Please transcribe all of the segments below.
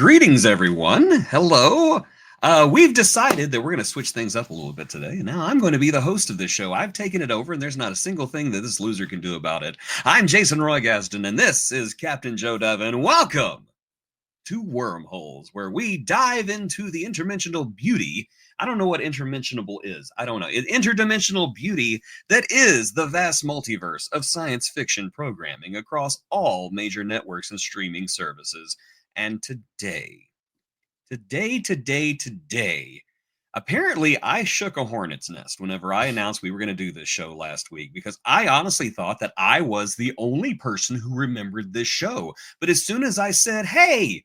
Greetings, everyone. Hello. We've decided that we're going to switch things up a little bit today. Now, I'm going to be the host of this show. I've taken it over, and there's not a single thing that this loser can do about it. I'm Jason Roy Gaston, and this is Captain Joe Dove, and welcome to Wormholes, where we dive into the interdimensional beauty. I don't know what interdimensional is. I don't know. Interdimensional beauty that is the vast multiverse of science fiction programming across all major networks and streaming services. And today, apparently I shook a hornet's nest whenever I announced we were going to do this show last week, because I honestly thought that I was the only person who remembered this show. But as soon as I said, hey,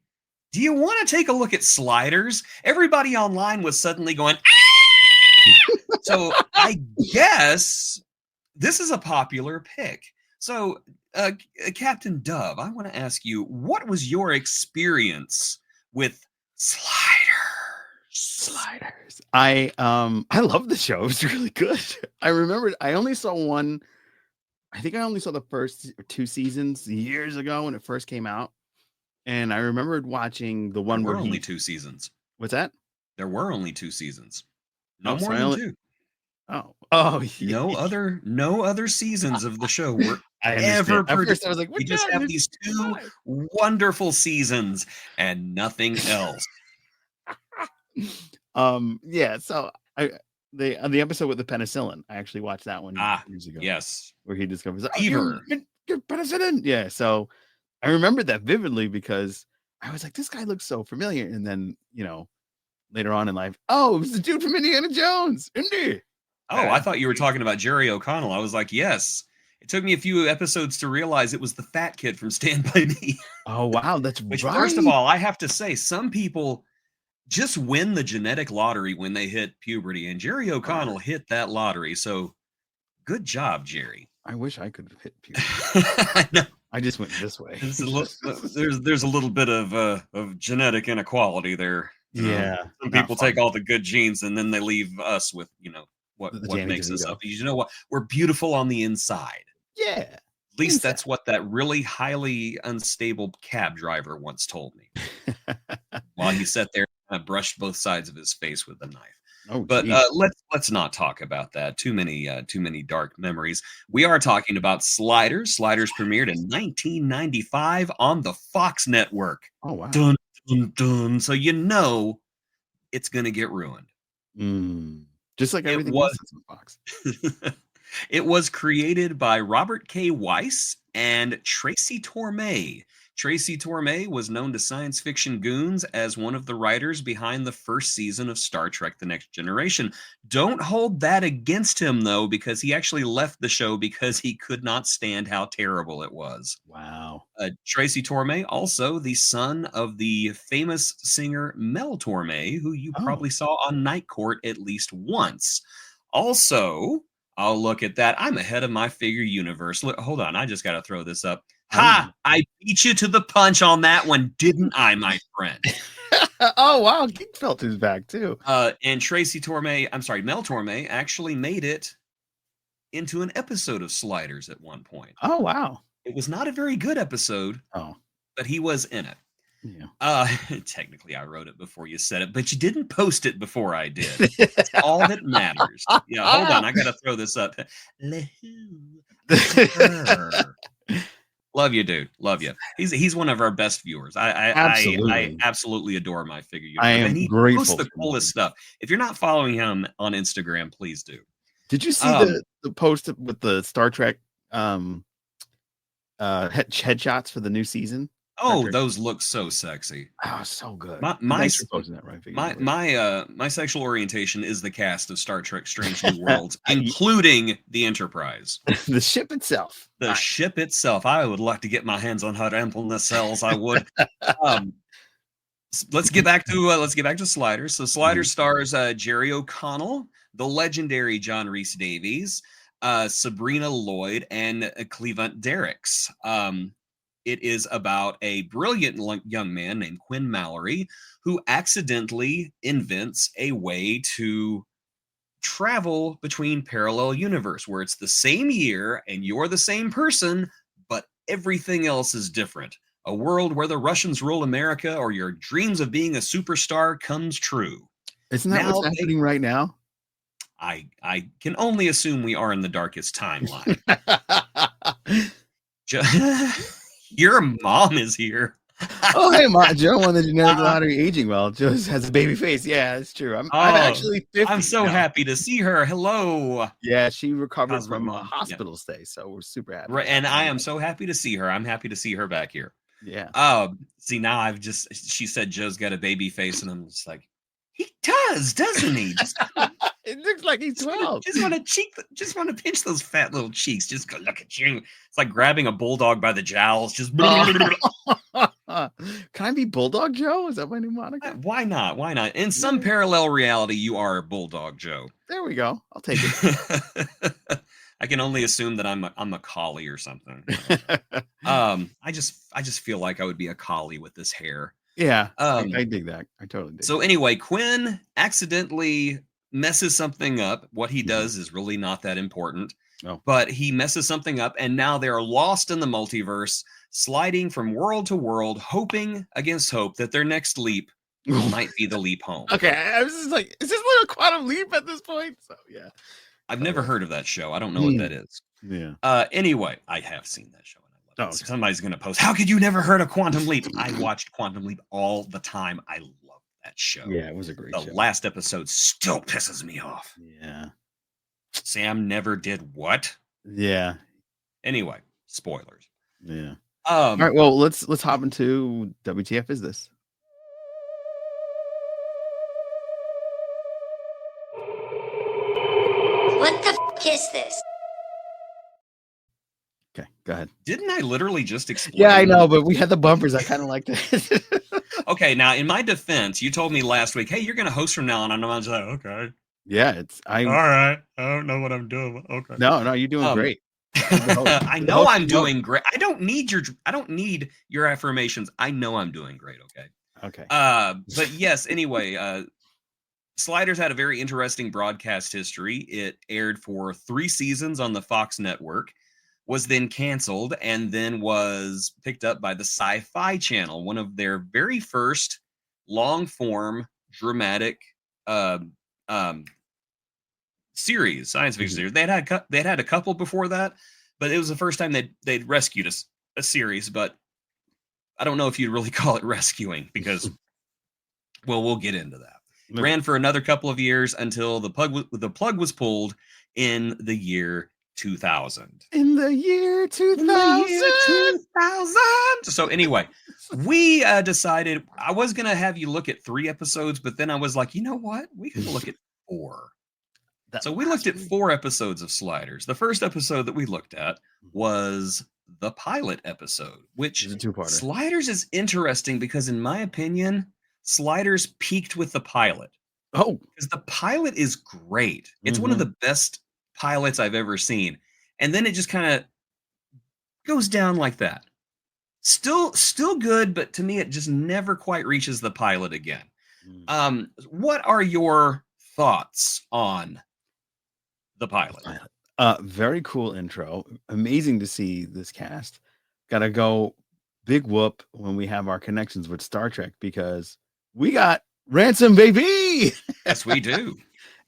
do you want to take a look at Sliders? Everybody online was suddenly going, ah! So I guess this is a popular pick. So, Captain Dove, I want to ask you, what was your experience with Sliders? I love the show. It was really good. I remember I only saw one. I think I only saw the first 2 seasons years ago when it first came out. And I remembered watching the one where only 2 seasons. What's that? There were only 2 seasons. No more than 2. Oh, yeah. No other seasons of the show were ever produced. At first I was like, we just have these 2 wonderful seasons and nothing else. Yeah, so the episode with the penicillin, I actually watched that one years ago. Yes, where he discovers fever. Penicillin. Yeah, so I remember that vividly because I was like, this guy looks so familiar. And then, later on in life, it was the dude from Indiana Jones. Indy. Oh, I thought you were talking about Jerry O'Connell. I was like, yes. It took me a few episodes to realize it was the fat kid from Stand By Me. Oh, wow. That's Which, right. First of all, I have to say, some people just win the genetic lottery when they hit puberty. And Jerry O'Connell hit that lottery. So good job, Jerry. I wish I could have hit puberty. I know. I just went this way. There's a little bit of genetic inequality there. Yeah. Some people take all the good genes and then they leave us with, what makes us up. You know what? We're beautiful on the inside. Yeah. At least that's what that really highly unstable cab driver once told me. While he sat there and brushed both sides of his face with a knife. But let's not talk about that. Too many dark memories. We are talking about Sliders. Sliders premiered in 1995 on the Fox network. Oh wow! Dun dun dun. So it's gonna get ruined. Just like everything else on Fox. It was created by Robert K. Weiss and Tracy Torme. Tracy Torme was known to Science Fiction Goons as one of the writers behind the first season of Star Trek The Next Generation. Don't hold that against him, though, because he actually left the show because he could not stand how terrible it was. Wow. Tracy Torme, also the son of the famous singer Mel Torme, who you probably saw on Night Court at least once. Also, I'll look at that. I'm ahead of my figure universe. Look, hold on. I just got to throw this up. Ha! I beat you to the punch on that one, didn't I, my friend? Oh, wow. Geek felt his back, too. And Tracy Torme, Mel Torme, actually made it into an episode of Sliders at one point. Oh, wow. It was not a very good episode, but he was in it. Yeah. Technically, I wrote it before you said it, but you didn't post it before I did. That's all that matters. Yeah, hold on. I got to throw this up. Love you, dude. Love you. He's one of our best viewers. I absolutely adore my figure. I am and he grateful. Posts the coolest stuff. If you're not following him on Instagram, please do. Did you see the post with the Star Trek headshots for the new season? Oh, those look so sexy. Oh, so good. Thanks for posting that, right? My sexual orientation is the cast of Star Trek Strange New Worlds, including the Enterprise. The ship itself. The ship itself. I would like to get my hands on her ample nacelles. I would. Let's get back to Sliders. So Sliders stars Jerry O'Connell, the legendary John Rhys Davies, Sabrina Lloyd, and Cleavant Derricks. It is about a brilliant young man named Quinn Mallory who accidentally invents a way to travel between parallel universe where it's the same year and you're the same person, but everything else is different. a world where the Russians rule America or your dreams of being a superstar comes true. Isn't that what's happening right now? I can only assume we are in the darkest timeline. Your mom is here. Oh, hey, Ma. Joe won the genetic lottery aging well. Joe has a baby face. Yeah, it's true. I'm actually 50. I'm so happy to see her. Hello. Yeah, she recovered How's from a mom? hospital stay, so we're super happy. Right, and I am so happy to see her. I'm happy to see her back here. Yeah. See, now she said Joe's got a baby face, and I'm just like, he does, doesn't he? It looks like he's 12. Just want to pinch those fat little cheeks. Just go, look at you. It's like grabbing a bulldog by the jowls. Just Can I be Bulldog Joe? Is that my new moniker? Why not? Why not? In some parallel reality, you are Bulldog Joe. There we go. I'll take it. I can only assume that I'm a collie or something. I just feel like I would be a collie with this hair. Yeah, I dig that. I totally dig. So anyway, Quinn accidentally messes something up. What he does is really not that important. Oh. But he messes something up, and now they're lost in the multiverse, sliding from world to world, hoping against hope that their next leap might be the leap home. Okay, I was just like, is this like a quantum leap at this point? So yeah. I've never heard of that show. I don't know what that is. Yeah. Anyway, I have seen that show. Oh, okay. Somebody's going to post, how could you never heard of Quantum Leap? I watched Quantum Leap all the time. I love that show. Yeah, it was a great show. The last episode still pisses me off. Yeah. Sam never did what? Yeah. Anyway, spoilers. Yeah. All right, well, let's hop into WTF is this? What the f is this? Okay, go ahead. Didn't I literally just explain? Yeah, I know, but we had the bumpers. I kind of liked it. Okay, now in my defense, you told me last week, hey, you're going to host from now on. And I was like, okay. Yeah, all right. I don't know what I'm doing. Okay. No, you're doing great. I know I'm doing great. I don't need your affirmations. I know I'm doing great. Okay. Okay. But yes, anyway, Sliders had a very interesting broadcast history. It aired for 3 seasons on the Fox network, was then canceled, and then was picked up by the Sci-Fi Channel, one of their very first long-form dramatic series, science fiction series. They'd had a couple before that, but it was the first time they'd rescued a series. But I don't know if you'd really call it rescuing because, well, we'll get into that. It ran for another couple of years until the plug was pulled in the year 2000. In the year 2000. So anyway, we decided I was going to have you look at 3 episodes, but then I was like, you know what? We could look at 4. So we looked at 4 episodes of Sliders. The first episode that we looked at was the pilot episode, which is a 2-parter. Sliders is interesting because, in my opinion, Sliders peaked with the pilot. Oh, because the pilot is great. It's one of the best pilots I've ever seen. And then it just kind of goes down like that. Still good, but to me, it just never quite reaches the pilot again. What are your thoughts on the pilot? Very cool intro. Amazing to see this cast. Gotta go big whoop when we have our connections with Star Trek because we got Ransom, baby. Yes, we do.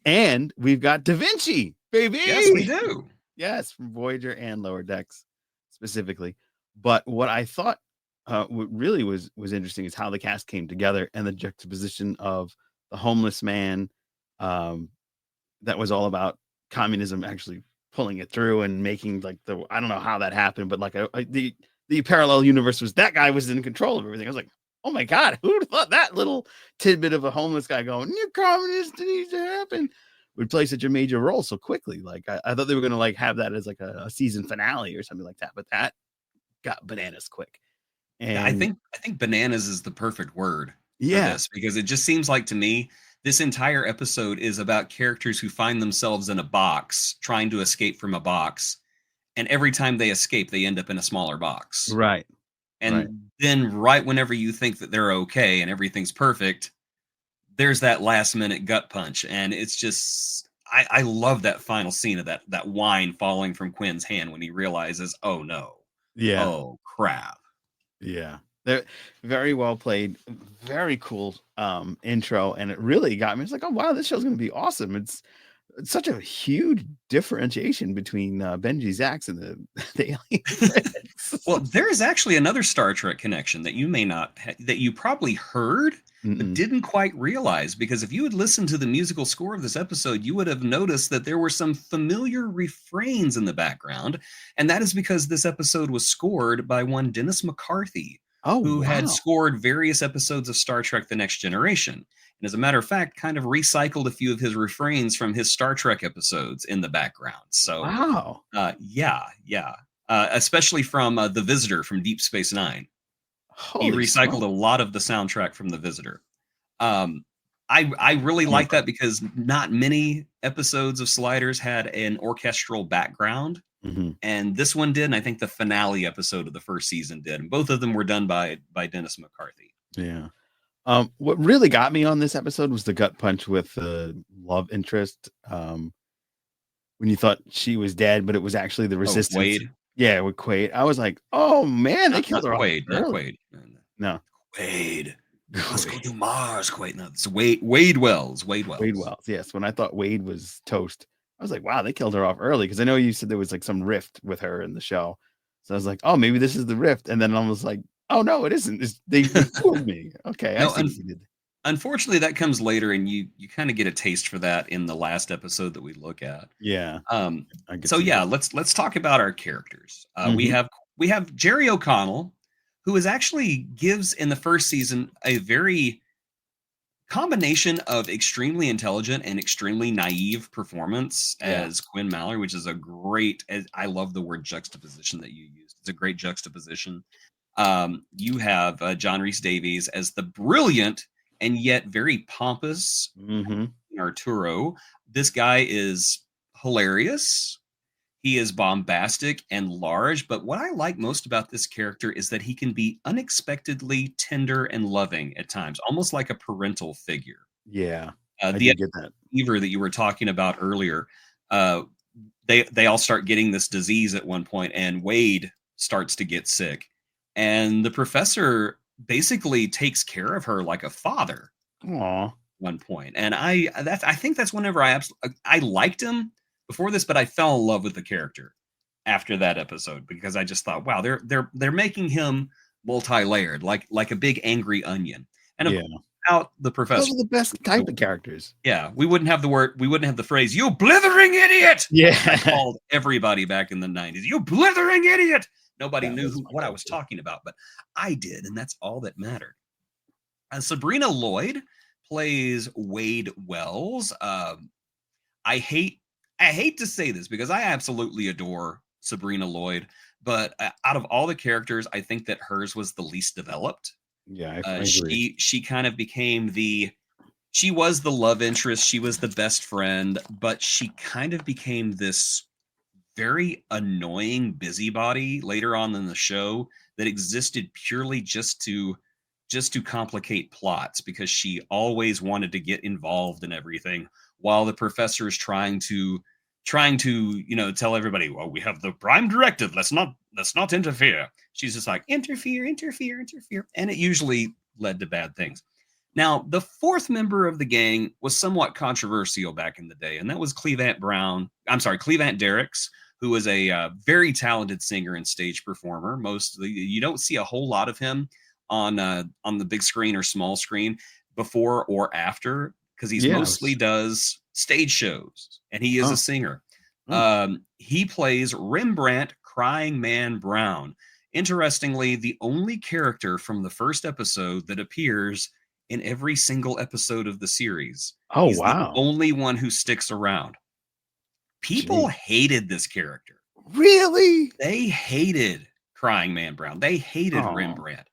And we've got Da Vinci, baby. Yes, we do. Yes, from Voyager and Lower Decks specifically. But what I thought what really was interesting is how the cast came together and the juxtaposition of the homeless man that was all about communism actually pulling it through and making like I don't know how that happened, but like the parallel universe was that guy was in control of everything. I was like, oh my God, who would have thought that little tidbit of a homeless guy going, "New communist needs to happen," would play such a major role so quickly. Like I thought they were going to like have that as like a season finale or something like that, but that got bananas quick. And I think bananas is the perfect word for yeah, this because it just seems like to me this entire episode is about characters who find themselves in a box trying to escape from a box, and every time they escape, they end up in a smaller box. right. And then right whenever you think that they're okay and everything's perfect, there's that last minute gut punch. And it's just, I love that final scene of that wine falling from Quinn's hand when he realizes, oh no. Yeah. Oh crap. Yeah. They're very well played, very cool intro, and it really got me. It's like, oh wow, this show's gonna be awesome. It's such a huge differentiation between Benji Zax and the alien friends. Well, there is actually another Star Trek connection that you may not that you probably heard but Mm-mm. didn't quite realize, because if you had listened to the musical score of this episode, you would have noticed that there were some familiar refrains in the background, and that is because this episode was scored by one Dennis McCarthy, Oh who had wow. scored various episodes of Star Trek The Next Generation. And as a matter of fact, kind of recycled a few of his refrains from his Star Trek episodes in the background. So, Wow. yeah. Especially from The Visitor from Deep Space Nine. He Holy recycled smoke. a lot of the soundtrack from The Visitor. I really like that because not many episodes of Sliders had an orchestral background, Mhm. and this one did, and I think the finale episode of the first season did. And both of them were done by Dennis McCarthy. Yeah. What really got me on this episode was the gut punch with the love interest. When you thought she was dead, but it was actually the resistance. Wade. Yeah, with Quaid. I was like, oh man, they Not killed her off Quaid, not early. Quaid. No. Quaid. Let's go Quaid. to Mars, Quaid. No, it's Wade Wells. Wade Wells. Wade Wells. Yes. When I thought Wade was toast, I was like, wow, they killed her off early. Because I know you said there was like some rift with her in the show. So I was like, oh, maybe this is the rift. And then I was like, oh no, it isn't. They fooled me. Okay, I No, see what you did. Unfortunately, that comes later, and you kind of get a taste for that in the last episode that we look at. Yeah. I could So see yeah, that. let's talk about our characters. We Mhm. have Jerry O'Connell, who is actually gives in the first season a very combination of extremely intelligent and extremely naive performance Yeah. as Quinn Mallory, which is a great. I love the word juxtaposition that you used. It's a great juxtaposition. You have John Rhys Davies as the brilliant and yet very pompous Mhm. Arturo. This guy is hilarious. He is bombastic and large, but what I like most about this character is that he can be unexpectedly tender and loving at times, almost like a parental figure. Yeah. I The did get that. fever that you were talking about earlier, uh, they all start getting this disease at one point, and Wade starts to get sick, and the professor basically takes care of her like a father Aw. one point. And I think that's whenever I liked him before this, but I fell in love with the character after that episode because I just thought, wow, they're making him multi-layered, like a big angry onion. And Yeah. about the professor, Those are the best type of characters. yeah, we wouldn't have the phrase, "You blithering idiot." Yeah. Called everybody back in the 90s, "You blithering idiot." Nobody That knew was my what I was go-to. talking about, but I did, and that's all that mattered. Sabrina Lloyd plays Wade Wells. I hate I hate to say this because I absolutely adore Sabrina Lloyd, but out of all the characters, I think that hers was the least developed. Yeah, I agree. She kind of became she was the love interest, she was the best friend, but she kind of became this very annoying busybody later on in the show that existed purely just to complicate plots because she always wanted to get involved in everything while the professor is trying to tell everybody, well, we have the prime directive, let's not interfere. She's just like, interfere, and it usually led to bad things. Now, the fourth member of the gang was somewhat controversial back in the day, and that was Clevant Derricks, who was a very talented singer and stage performer. Mostly, you don't see a whole lot of him on the big screen or small screen before or after, because he's mostly does stage shows, and he is a singer. He plays Rembrandt Crying Man Brown. Interestingly, the only character from the first episode that appears in every single episode of the series. Oh, He's wow. the only one who sticks around. People hated this character. Really? They hated Crying Man Brown. They hated Aw. Rembrandt.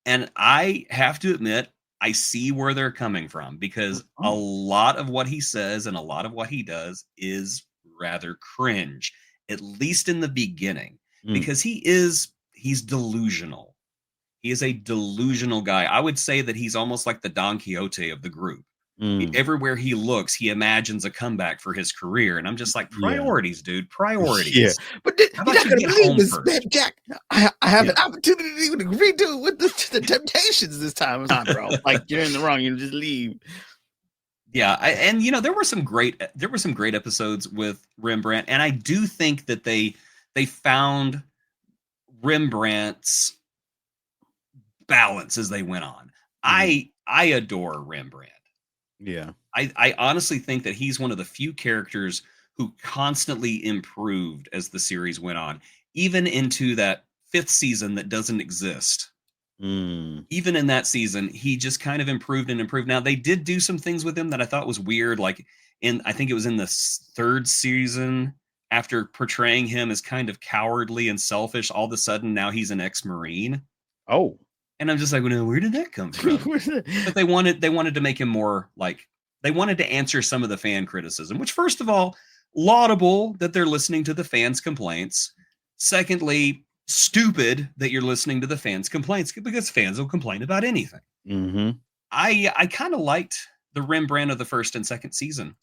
And I have to admit, I see where they're coming from because a lot of what he says and a lot of what he does is rather cringe, at least in the beginning, because he's delusional. He is a delusional guy. I would say that he's almost like the Don Quixote of the group. Mm. Everywhere he looks, he imagines a comeback for his career. And I'm just like, Yeah. priorities, dude, Yeah, priorities. but How you're about not you gonna get believe home this, man, first? Jack. I have Yeah. an opportunity to redo with the Temptations this time. Not, bro. Like you're in the wrong. You just leave. Yeah, and there were some great episodes with Rembrandt, and I do think that they found Rembrandt's balance as they went on. I adore Rembrandt. Yeah. I honestly think that he's one of the few characters who constantly improved as the series went on, even into that fifth season that doesn't exist. Mm. Even in that season, he just kind of improved and improved. Now they did do some things with him that I thought was weird, like I think it was in the third season, after portraying him as kind of cowardly and selfish, all of a sudden now he's an ex-Marine. Oh. And I'm just like, well, where did that come from? But they wanted to make him more like, they wanted to answer some of the fan criticism, which, first of all, laudable that they're listening to the fans' complaints. Secondly, stupid that you're listening to the fans' complaints, because fans will complain about anything. Mm-hmm. I kind of liked the Rembrandt of the first and second season.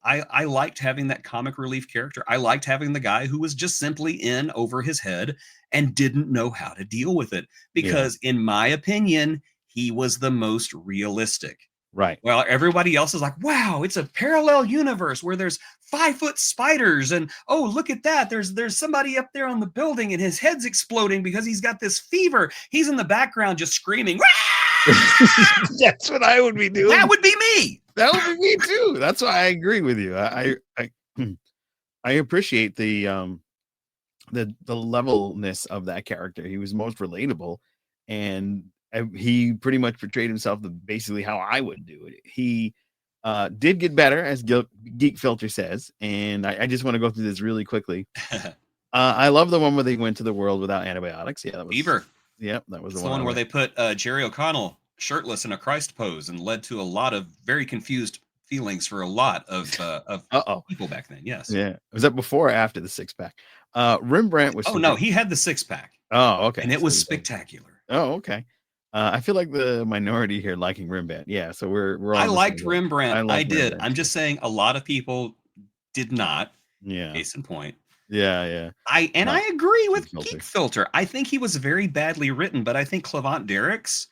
I liked having that comic relief character. I liked having the guy who was just simply in over his head and didn't know how to deal with it, because in my opinion, he was the most realistic. Right. Well, everybody else is like, wow, it's a parallel universe where there's 5-foot spiders, and oh, look at that. There's somebody up there on the building and his head's exploding because he's got this fever. He's in the background just screaming. That's what I would be doing. That would be me. That would be me too. That's why I agree with you. I appreciate the levelness of that character. He was most relatable, and he pretty much portrayed himself basically how I would do it. He did get better, as Geek Filter says, and I just want to go through this really quickly. I love the one where they went to the world without antibiotics. Yeah, that was Fever. Yeah, that was the one where they put Jerry O'Connell shirtless in a Christ pose and led to a lot of very confused feelings for a lot of people back then. Yes. Yeah. Was that before or after the 6-pack? Rembrandt was. Oh no, he had the 6-pack. Oh, okay. And it was spectacular. Oh, okay. I feel like the minority here liking Rembrandt. Yeah, so we're. I liked Rembrandt. I did. Rembrandt. I'm just saying a lot of people did not. Yeah. Case in point. Yeah. I agree with Geek Filter. I think he was very badly written, but I think Clement Derricks.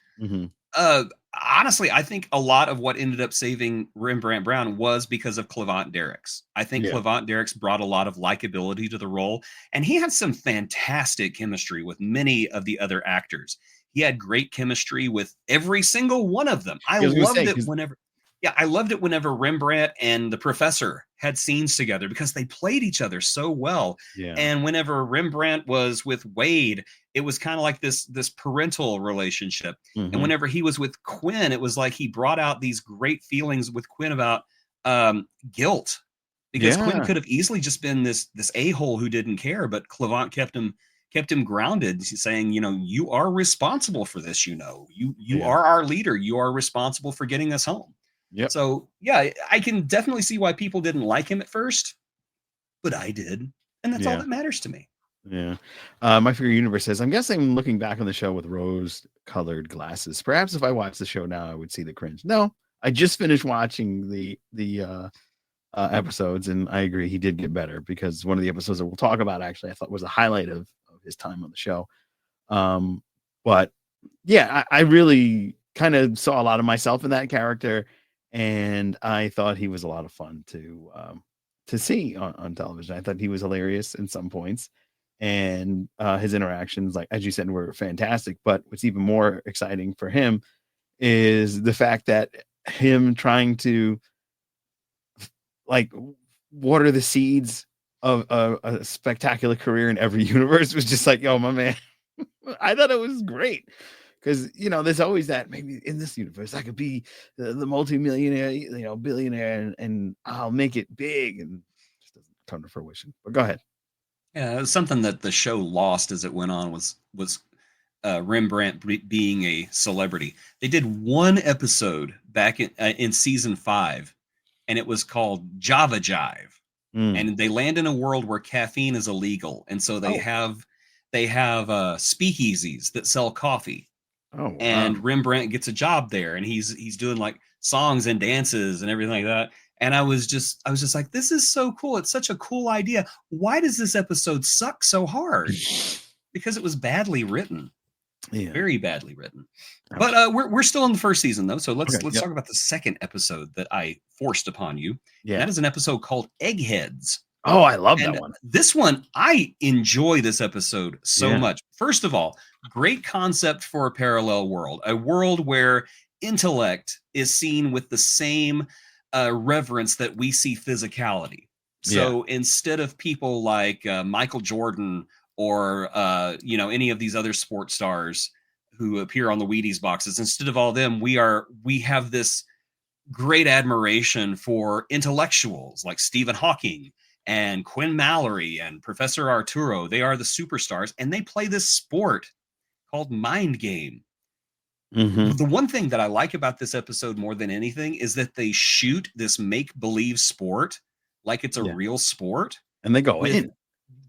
Honestly, I think a lot of what ended up saving Rembrandt Brown was because of Clement Derricks. I think Clement Derricks brought a lot of likability to the role, and he had some fantastic chemistry with many of the other actors. He had great chemistry with every single one of them. I loved it whenever Rembrandt and the professor had scenes together, because they played each other so well. Yeah. And whenever Rembrandt was with Wade, it was kind of like this parental relationship. And whenever he was with Quinn, it was like he brought out these great feelings with Quinn about guilt, because Quinn could have easily just been this a-hole who didn't care, but Clement kept him grounded, saying, you are responsible for this. You are our leader. You are responsible for getting us home. Yep. So yeah, I can definitely see why people didn't like him at first, but I did, and that's all that matters to me. Yeah. My Figure Universe says, I'm guessing looking back on the show with rose-colored glasses. Perhaps if I watched the show now, I would see the cringe. No, I just finished watching the episodes, and I agree he did get better, because one of the episodes that we'll talk about actually I thought was a highlight of his time on the show. But yeah, I really kind of saw a lot of myself in that character, and I thought he was a lot of fun to see on television. I thought he was hilarious in some points, and his interactions, like as you said, were fantastic. But what's even more exciting for him is the fact that him trying to like water the seeds of a spectacular career in every universe was just like, yo, my man. I thought it was great, because there's always that, maybe in this universe I could be the multimillionaire, billionaire, and I'll make it big, and it just doesn't come to fruition. But go ahead. Yeah, it was something that the show lost as it went on was Rembrandt being a celebrity. They did one episode back in season 5, and it was called Java Jive. And they land in a world where caffeine is illegal, and so they have speakeasies that sell coffee. Oh, wow. And Rembrandt gets a job there, and he's doing like songs and dances and everything like that. And I was just like, this is so cool. It's such a cool idea. Why does this episode suck so hard? Because it was badly written. Yeah. Very badly written. Ouch. But we're still in the first season though. So let's Okay, yep. talk about the second episode that I forced upon you. Yeah. And that is an episode called Eggheads. Oh, I love And that one. this one, I enjoy this episode so Yeah. much. First of all, great concept for a parallel world, a world where intellect is seen with the same reverence that we see physicality. So instead of people like Michael Jordan or any of these other sports stars who appear on the Wheaties boxes, instead of all them, we have this great admiration for intellectuals like Stephen Hawking and Quinn Mallory and Professor Arturo. They are the superstars, and they play this sport called Mind Game. Mm-hmm. The one thing that I like about this episode more than anything is that they shoot this make-believe sport like it's a real sport. And they go in.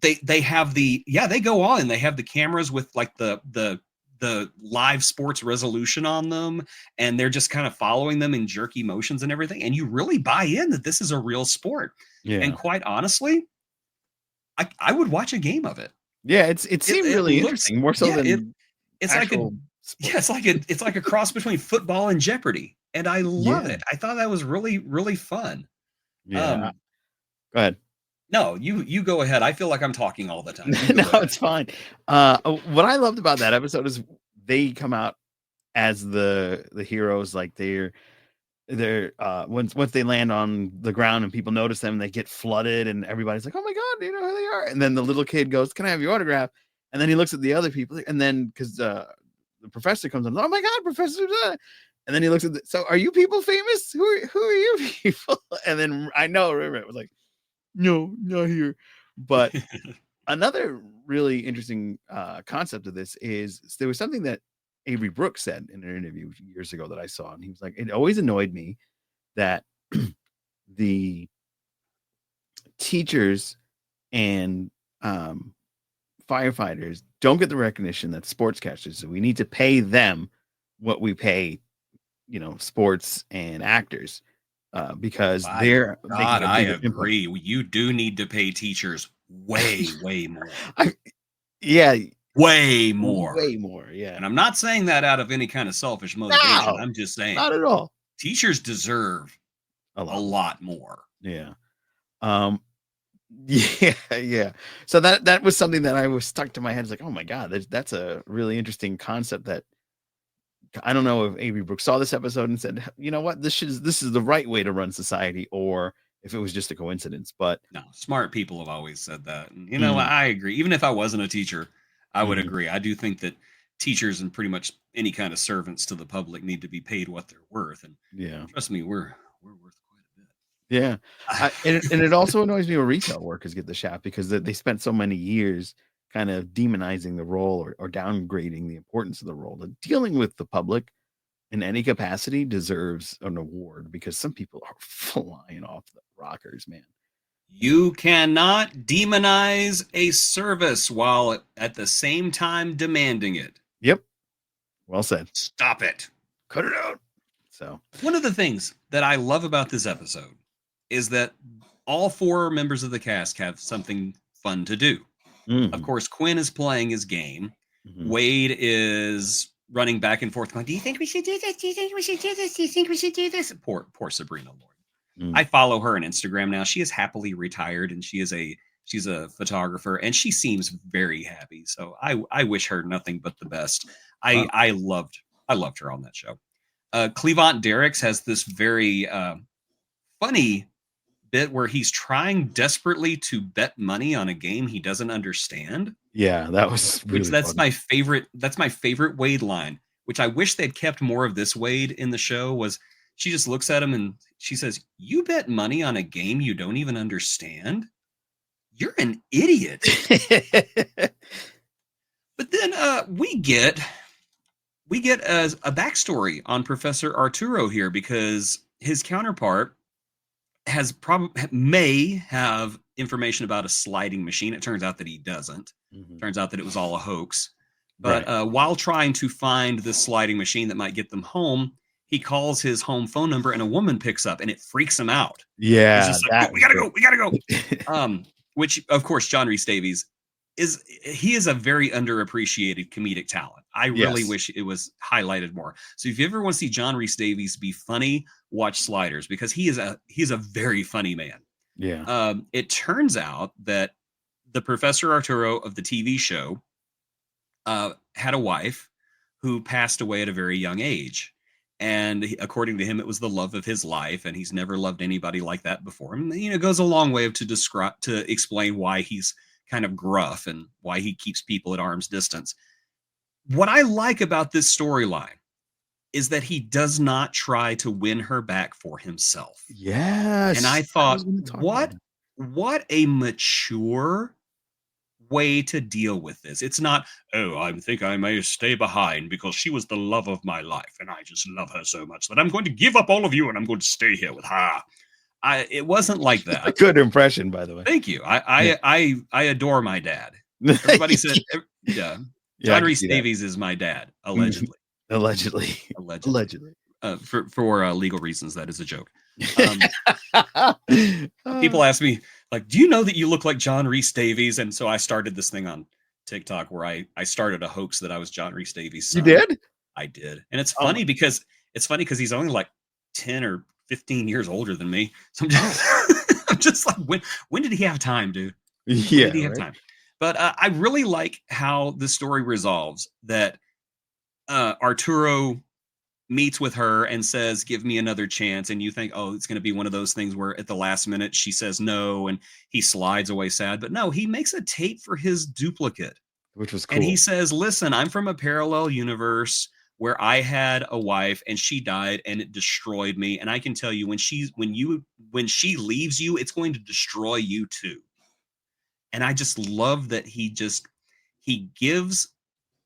They have they go on. They have the cameras with like the live sports resolution on them, and they're just kind of following them in jerky motions and everything. And you really buy in that this is a real sport. Yeah. And quite honestly, I would watch a game of it. Yeah, it seemed really looks- interesting, more so than It's like actual sport. it's like a cross between football and Jeopardy, and I love it. I thought that was really, really fun. Yeah. Go ahead. No, you go ahead. I feel like I'm talking all the time. No, it's fine. What I loved about that episode is they come out as the heroes, like they're once they land on the ground and people notice them, they get flooded and everybody's like, oh my god, you know who they are. And then the little kid goes, can I have your autograph? And then he looks at the other people, and then because the professor comes on, oh my god, Professor, and then he looks at so are you people famous? Who are you people? And then I know River was like, no, not here. But another really interesting concept of this is there was something that Avery Brooks said in an interview years ago that I saw, and he was like, it always annoyed me that the teachers and firefighters don't get the recognition that sportscasters. So we need to pay them what we pay, sports and actors. Because they're God, I agree. You do need to pay teachers way more. Way more. Yeah. And I'm not saying that out of any kind of selfish motivation. No, I'm just saying not at all. Teachers deserve a lot more. Yeah. Yeah. So that was something that I was stuck to my head. It's like, oh my God, that's a really interesting concept that I don't know if Avery Brooks saw this episode and said, you know what, this is the right way to run society, or if it was just a coincidence. But no, smart people have always said that. And, I agree. Even if I wasn't a teacher, I would agree. I do think that teachers and pretty much any kind of servants to the public need to be paid what they're worth. And trust me, we're worth quite a bit. Yeah. And it also annoys me when retail workers get the shaft, because they spent so many years kind of demonizing the role or downgrading the importance of the role. That dealing with the public in any capacity deserves an award, because some people are flying off the rockers, man. You cannot demonize a service while at the same time demanding it. Yep. Well said. Stop it. Cut it out. So one of the things that I love about this episode is that all four members of the cast have something fun to do. Mm-hmm. Of course, Quinn is playing his game. Mm-hmm. Wade is running back and forth going, do you think we should do this? Do you think we should do this? Do you think we should do this? Poor Sabrina Lord. Mm. I follow her on Instagram now. She is happily retired, and she's a photographer, and she seems very happy. So I wish her nothing but the best. I loved her on that show. Clevant Derricks has this very funny bit where he's trying desperately to bet money on a game he doesn't understand. Yeah, that was really that's my favorite Wade line, which I wish they'd kept more of this Wade in the show. Was she just looks at him and she says, "You bet money on a game you don't even understand? You're an idiot." But then we get as a backstory on Professor Arturo here, because his counterpart may have information about a sliding machine. It turns out that he doesn't. Mm-hmm. Turns out that it was all a hoax. But while trying to find this sliding machine that might get them home, he calls his home phone number and a woman picks up and it freaks him out. Yeah, He's just like, we gotta go. Which of course John Rhys Davies is a very underappreciated comedic talent. I really wish it was highlighted more. So if you ever want to see John Rhys Davies be funny, watch Sliders, because he is a very funny man. Yeah. It turns out that the Professor Arturo of the TV show had a wife who passed away at a very young age. And according to him, it was the love of his life, and he's never loved anybody like that before. And it goes a long way to explain why he's kind of gruff and why he keeps people at arm's distance. What I like about this storyline is that he does not try to win her back for himself. Yes. And I thought, what a mature way to deal with this. It's not, I think I may stay behind because she was the love of my life and I just love her so much that I'm going to give up all of you and I'm going to stay here with her. It wasn't like that. A good impression, by the way. Thank you. I adore my dad. Everybody said, John Rhys Davies is my dad, allegedly. Allegedly. For legal reasons, that is a joke. People ask me, like, do you know that you look like John Rhys Davies? And so I started this thing on TikTok where I started a hoax that I was John Rhys Davies' son. You did? I did. And it's funny because he's only like 10 or 15 years older than me. So I'm just like, when did he have time, dude? When did he have time? But I really like how the story resolves, that Arturo meets with her and says, give me another chance. And you think, it's going to be one of those things where at the last minute she says no and he slides away sad. But no, he makes a tape for his duplicate, which was cool. And he says, listen, I'm from a parallel universe where I had a wife and she died and it destroyed me. And I can tell you, when she leaves you, it's going to destroy you too. And I just love that he gives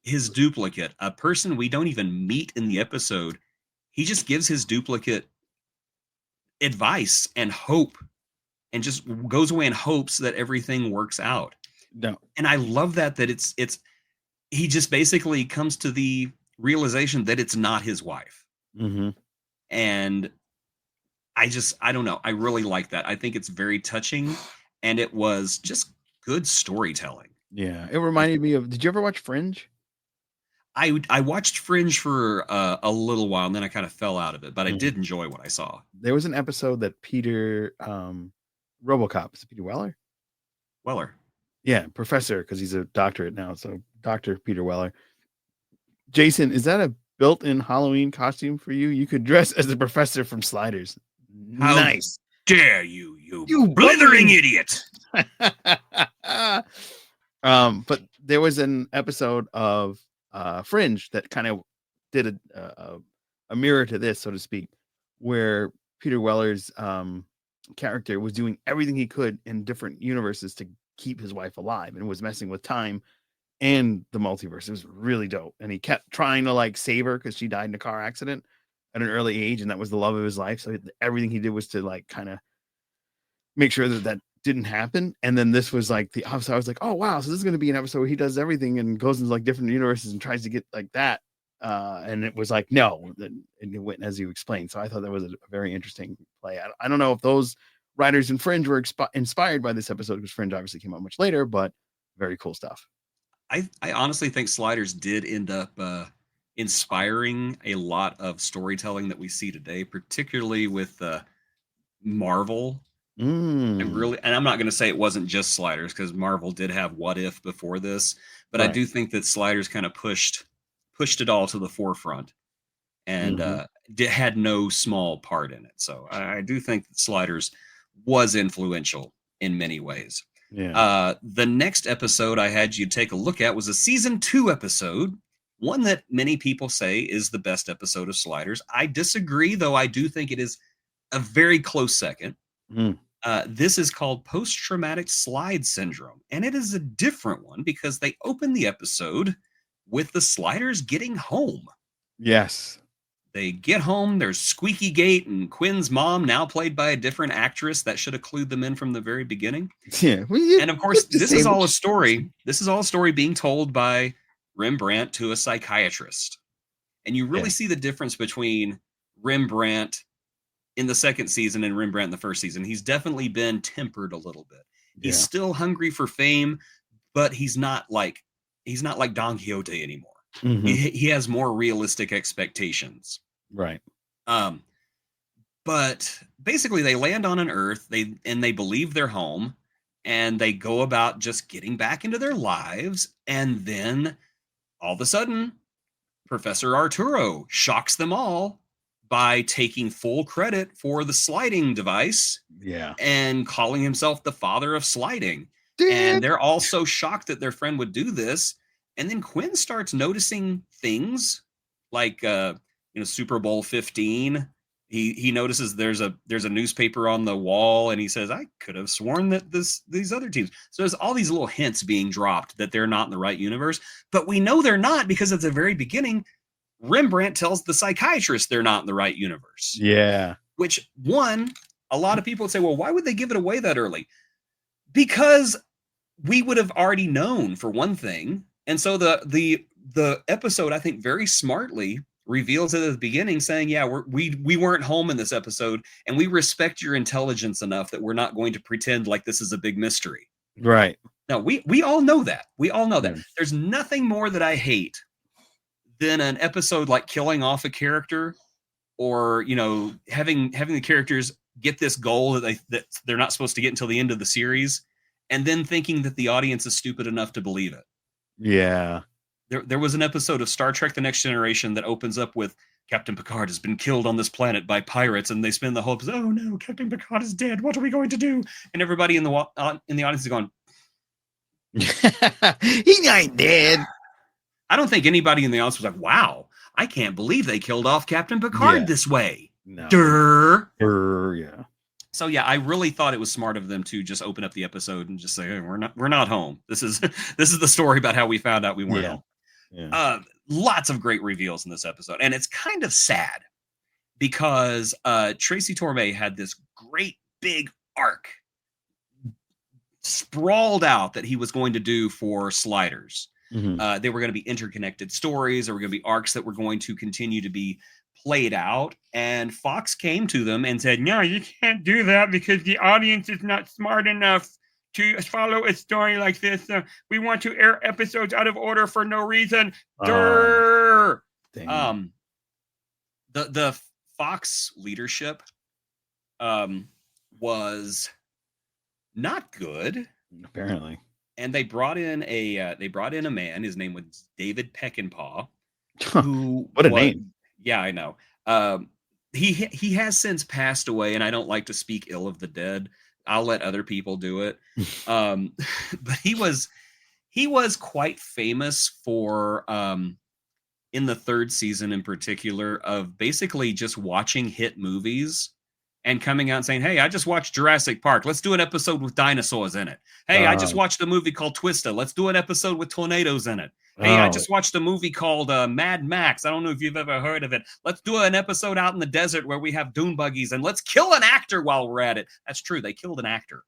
his duplicate, a person we don't even meet in the episode, he just gives his duplicate advice and hope and just goes away and hopes that everything works out. No. And I love that it's he just basically comes to the realization that it's not his wife. Mm-hmm. And I don't know. I really like that. I think it's very touching, and it was just good storytelling. Yeah. It reminded me of, did you ever watch Fringe? I watched Fringe for a little while, and then I kind of fell out of it, but I did enjoy what I saw. There was an episode that Peter, RoboCop, is it Peter Weller? Weller. Yeah, professor, because he's a doctorate now. So Dr. Peter Weller. Jason, is that a built-in Halloween costume for you? You could dress as the professor from Sliders. How nice. Dare you blithering idiot. But there was an episode of Fringe that kind of did a mirror to this, so to speak, where Peter Weller's character was doing everything he could in different universes to keep his wife alive and was messing with time and the multiverse. It was really dope. And he kept trying to like save her because she died in a car accident at an early age, and that was the love of his life. So everything he did was to like kind of make sure that didn't happen. And then this was like so I was like, oh wow, so this is going to be an episode where he does everything and goes into like different universes and tries to get like that. And it was like, no, and it went as you explained. So I thought that was a very interesting play. I don't know if those writers in Fringe were inspired by this episode, because Fringe obviously came out much later, but very cool stuff. I honestly think Sliders did end up inspiring a lot of storytelling that we see today, particularly with Marvel. And I'm not going to say it wasn't just Sliders, because Marvel did have What If before this, but right. I do think that Sliders kind of pushed it all to the forefront, and had no small part in it. So I do think that Sliders was influential in many ways. Yeah. The next episode I had you take a look at was a season 2 episode, one that many people say is the best episode of Sliders. I disagree, though. I do think it is a very close second. This is called Post-Traumatic Slide Syndrome, and it is a different one because they open the episode with the Sliders getting home. Yes. They get home, there's Squeaky Gate and Quinn's mom, now played by a different actress. That should have clued them in from the very beginning. Yeah. And of course, this is all a story. This is all a story being told by Rembrandt to a psychiatrist. And you really see the difference between Rembrandt in the second season and Rembrandt in the first season. He's definitely been tempered a little bit. He's still hungry for fame, but he's not like Don Quixote anymore. Mhm. He has more realistic expectations. Right. But basically they land on an Earth, they believe they're home, and they go about just getting back into their lives, and then all of a sudden Professor Arturo shocks them all by taking full credit for the sliding device Yeah. and calling himself the father of sliding. And they're all so shocked that their friend would do this. And then Quinn starts noticing things like Super Bowl 15. He notices there's a newspaper on the wall, and he says, I could have sworn that these other teams. So there's all these little hints being dropped that they're not in the right universe. But we know they're not, because at the very beginning, Rembrandt tells the psychiatrist they're not in the right universe. Yeah. Which, a lot of people would say, well, why would they give it away that early? Because we would have already known, for one thing. And so the episode, I think, very smartly reveals it at the beginning, saying, yeah, we weren't home in this episode, and we respect your intelligence enough that we're not going to pretend like this is a big mystery. Right. Now, we all know that. We all know that. Yeah. There's nothing more that I hate than an episode like killing off a character, or having the characters get this goal that they're not supposed to get until the end of the series, and then thinking that the audience is stupid enough to believe it. Yeah. There was an episode of Star Trek: The Next Generation that opens up with Captain Picard has been killed on this planet by pirates, and they spend the whole episode, oh no, Captain Picard is dead. What are we going to do? And everybody in the audience is going, he ain't dead. I don't think anybody in the audience was like, wow, I can't believe they killed off Captain Picard this way. No. Durr. Yeah. So yeah, I really thought it was smart of them to just open up the episode and just say, hey, we're not home. This is the story about how we found out we weren't home. Yeah. Lots of great reveals in this episode, and it's kind of sad because Tracy Torme had this great big arc sprawled out that he was going to do for Sliders. Mhm. They were going to be interconnected stories. There were going to be arcs that were going to continue to be played out. And Fox came to them and said, no, you can't do that because the audience is not smart enough to follow a story like this. We want to air episodes out of order for no reason. Durr! The Fox leadership was not good. Apparently. And they brought in a man. His name was David Peckinpah. Who What a name. Yeah, I know. He has since passed away, and I don't like to speak ill of the dead. I'll let other people do it. But he was quite famous for in the third season in particular of basically just watching hit movies and coming out and saying, hey, I just watched Jurassic Park. Let's do an episode with dinosaurs in it. Hey, I just watched a movie called Twista. Let's do an episode with tornadoes in it. Hey, I just watched a movie called Mad Max. I don't know if you've ever heard of it. Let's do an episode out in the desert where we have dune buggies, and let's kill an actor while we're at it. That's true. They killed an actor.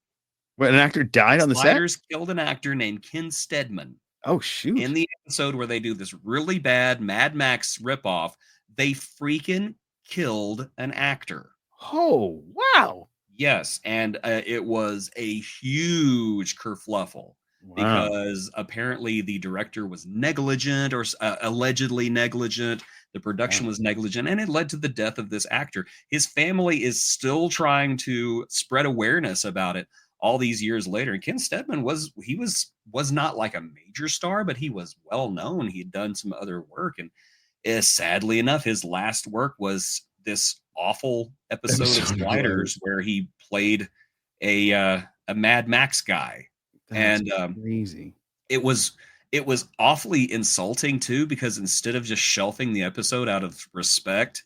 What, an actor died on the set? Sliders killed an actor named Ken Steadman. Oh, shoot. In the episode where they do this really bad Mad Max ripoff, they freaking killed an actor. Oh, wow. Yes, and it was a huge kerfluffle. Wow. Because apparently the director was negligent or allegedly negligent. The production was negligent, and it led to the death of this actor. His family is still trying to spread awareness about it all these years later. And Ken Steadman was not like a major star, but he was well known. He had done some other work, and sadly enough, his last work was this awful episode of Sliders where he played a Mad Max guy. That's and crazy. It was awfully insulting too, because instead of just shelving the episode out of respect,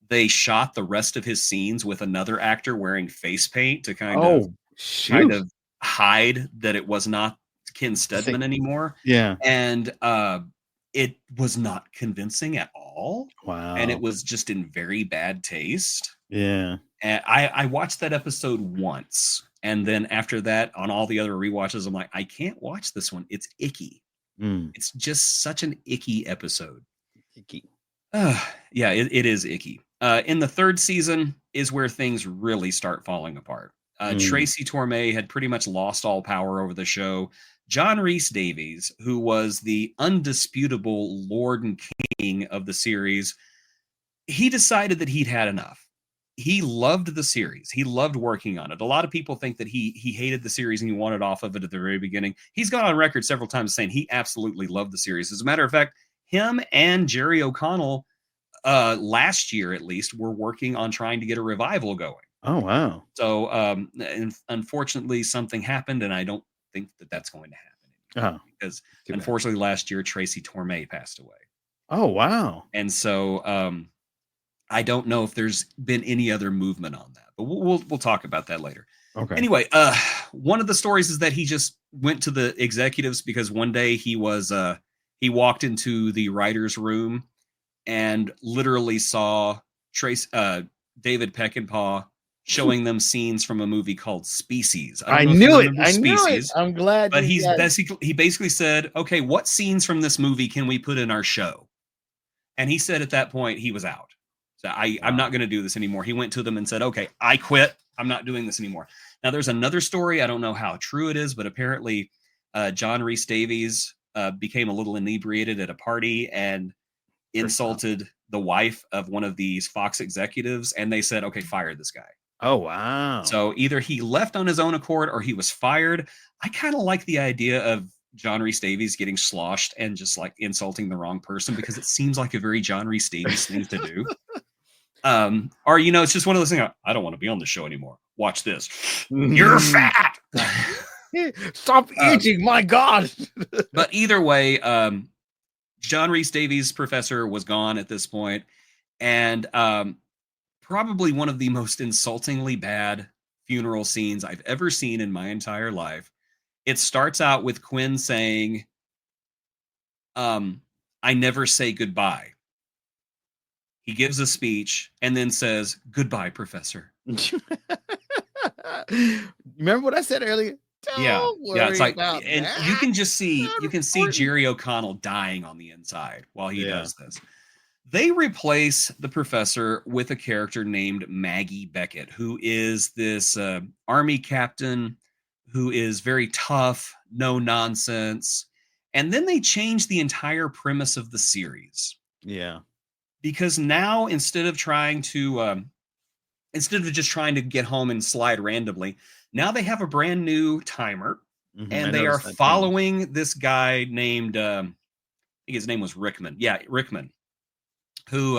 they shot the rest of his scenes with another actor wearing face paint to kind of hide that it was not Ken Steadman anymore. Yeah. And it was not convincing at all. Wow. And it was just in very bad taste. Yeah. And I watched that episode once. And then after that, on all the other rewatches, I'm like, I can't watch this one. It's icky. It's just such an icky episode. Icky. Yeah, it is icky. In the third season is where things really start falling apart. Tracy Torme had pretty much lost all power over the show. John Rhys Davies, who was the undisputable Lord and King of the series, he decided that he'd had enough. He loved the series. He loved working on it. A lot of people think that he hated the series and he wanted off of it at the very beginning. He's gone on record several times saying he absolutely loved the series. As a matter of fact, him and Jerry O'Connell, last year at least, were working on trying to get a revival going. Oh, wow. So, unfortunately, something happened, and I don't think that that's going to happen anymore, because unfortunately, last year Tracy Torme passed away. Oh, wow. And so, I don't know if there's been any other movement on that, but we'll talk about that later. Okay. Anyway, one of the stories is that he just went to the executives because one day he walked into the writer's room and literally saw David Peckinpah showing them scenes from a movie called Species. I knew it. I'm glad. But he basically said, okay, what scenes from this movie can we put in our show? And he said at that point he was out. So I'm not going to do this anymore. He went to them and said, okay, I quit. I'm not doing this anymore. Now there's another story. I don't know how true it is, but apparently John Rhys Davies became a little inebriated at a party and insulted the wife of one of these Fox executives. And they said, okay, fire this guy. Oh, wow. So either he left on his own accord or he was fired. I kind of like the idea of John Rhys Davies getting sloshed and just like insulting the wrong person, because it seems like a very John Rhys Davies thing to do. Or, it's just one of those things. I don't want to be on the show anymore. Watch this. You're fat. Stop eating. My God. But either way, John Rhys Davies' professor was gone at this point. And, probably one of the most insultingly bad funeral scenes I've ever seen in my entire life. It starts out with Quinn saying, I never say goodbye. He gives a speech and then says, goodbye, professor. Remember what I said earlier? It's like, and you can just see, see Jerry O'Connell dying on the inside while he does this. They replace the professor with a character named Maggie Beckett, who is this army captain who is very tough, no nonsense. And then they change the entire premise of the series. Yeah. Because now instead of just trying to get home and slide randomly, now they have a brand new timer, and they are following this guy named, I think his name was Rickman. Yeah, Rickman. Who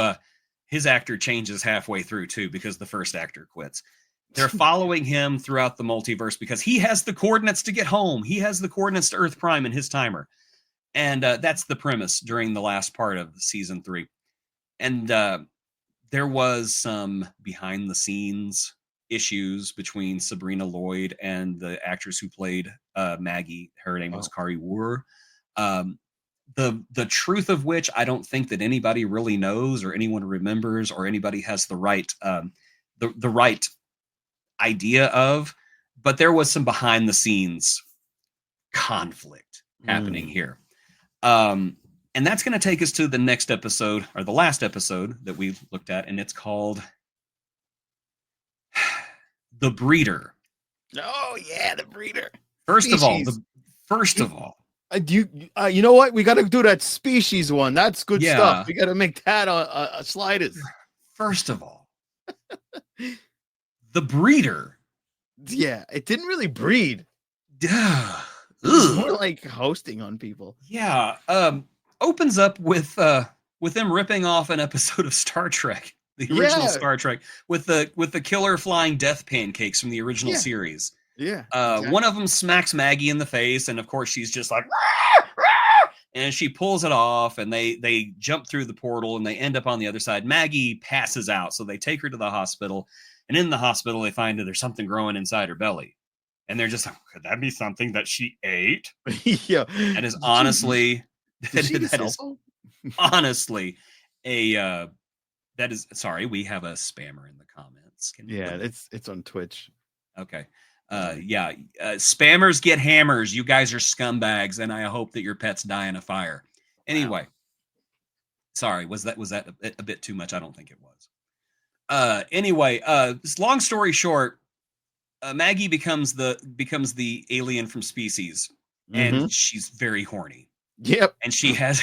his actor changes halfway through too, because the first actor quits. They're following him throughout the multiverse because he has the coordinates to get home. He has the coordinates to Earth Prime in his timer. And that's the premise during the last part of season 3. And there was some behind the scenes issues between Sabrina Lloyd and the actress who played Maggie. Her name was Kari Wurr. The truth of which I don't think that anybody really knows or anyone remembers or anybody has the right the right idea of, but there was some behind the scenes conflict happening here. And that's going to take us to the next episode, or the last episode that we looked at, and it's called The Breeder. Oh yeah, The Breeder. First of all, you know what? We got to do that Species one. That's good stuff. We got to make that a sliders. First of all, The Breeder. Yeah, it didn't really breed. More like hosting on people. Yeah. Opens up with them ripping off an episode of Star Trek, the original Star Trek, with the killer flying death pancakes from the original series. Yeah. Exactly. One of them smacks Maggie in the face, and of course she's just like, and she pulls it off, and they jump through the portal, and they end up on the other side. Maggie passes out, so they take her to the hospital, and in the hospital they find that there's something growing inside her belly, and they're just like, could that be something that she ate? Yeah, and is honestly honestly a that is sorry. We have a spammer in the comments. It's on Twitch. Okay. Spammers get hammers. You guys are scumbags, and I hope that your pets die in a fire. Anyway, sorry, was that a bit too much? I don't think it was. Anyway, long story short, Maggie becomes the alien from Species, and Mhm. she's very horny, Yep. and she has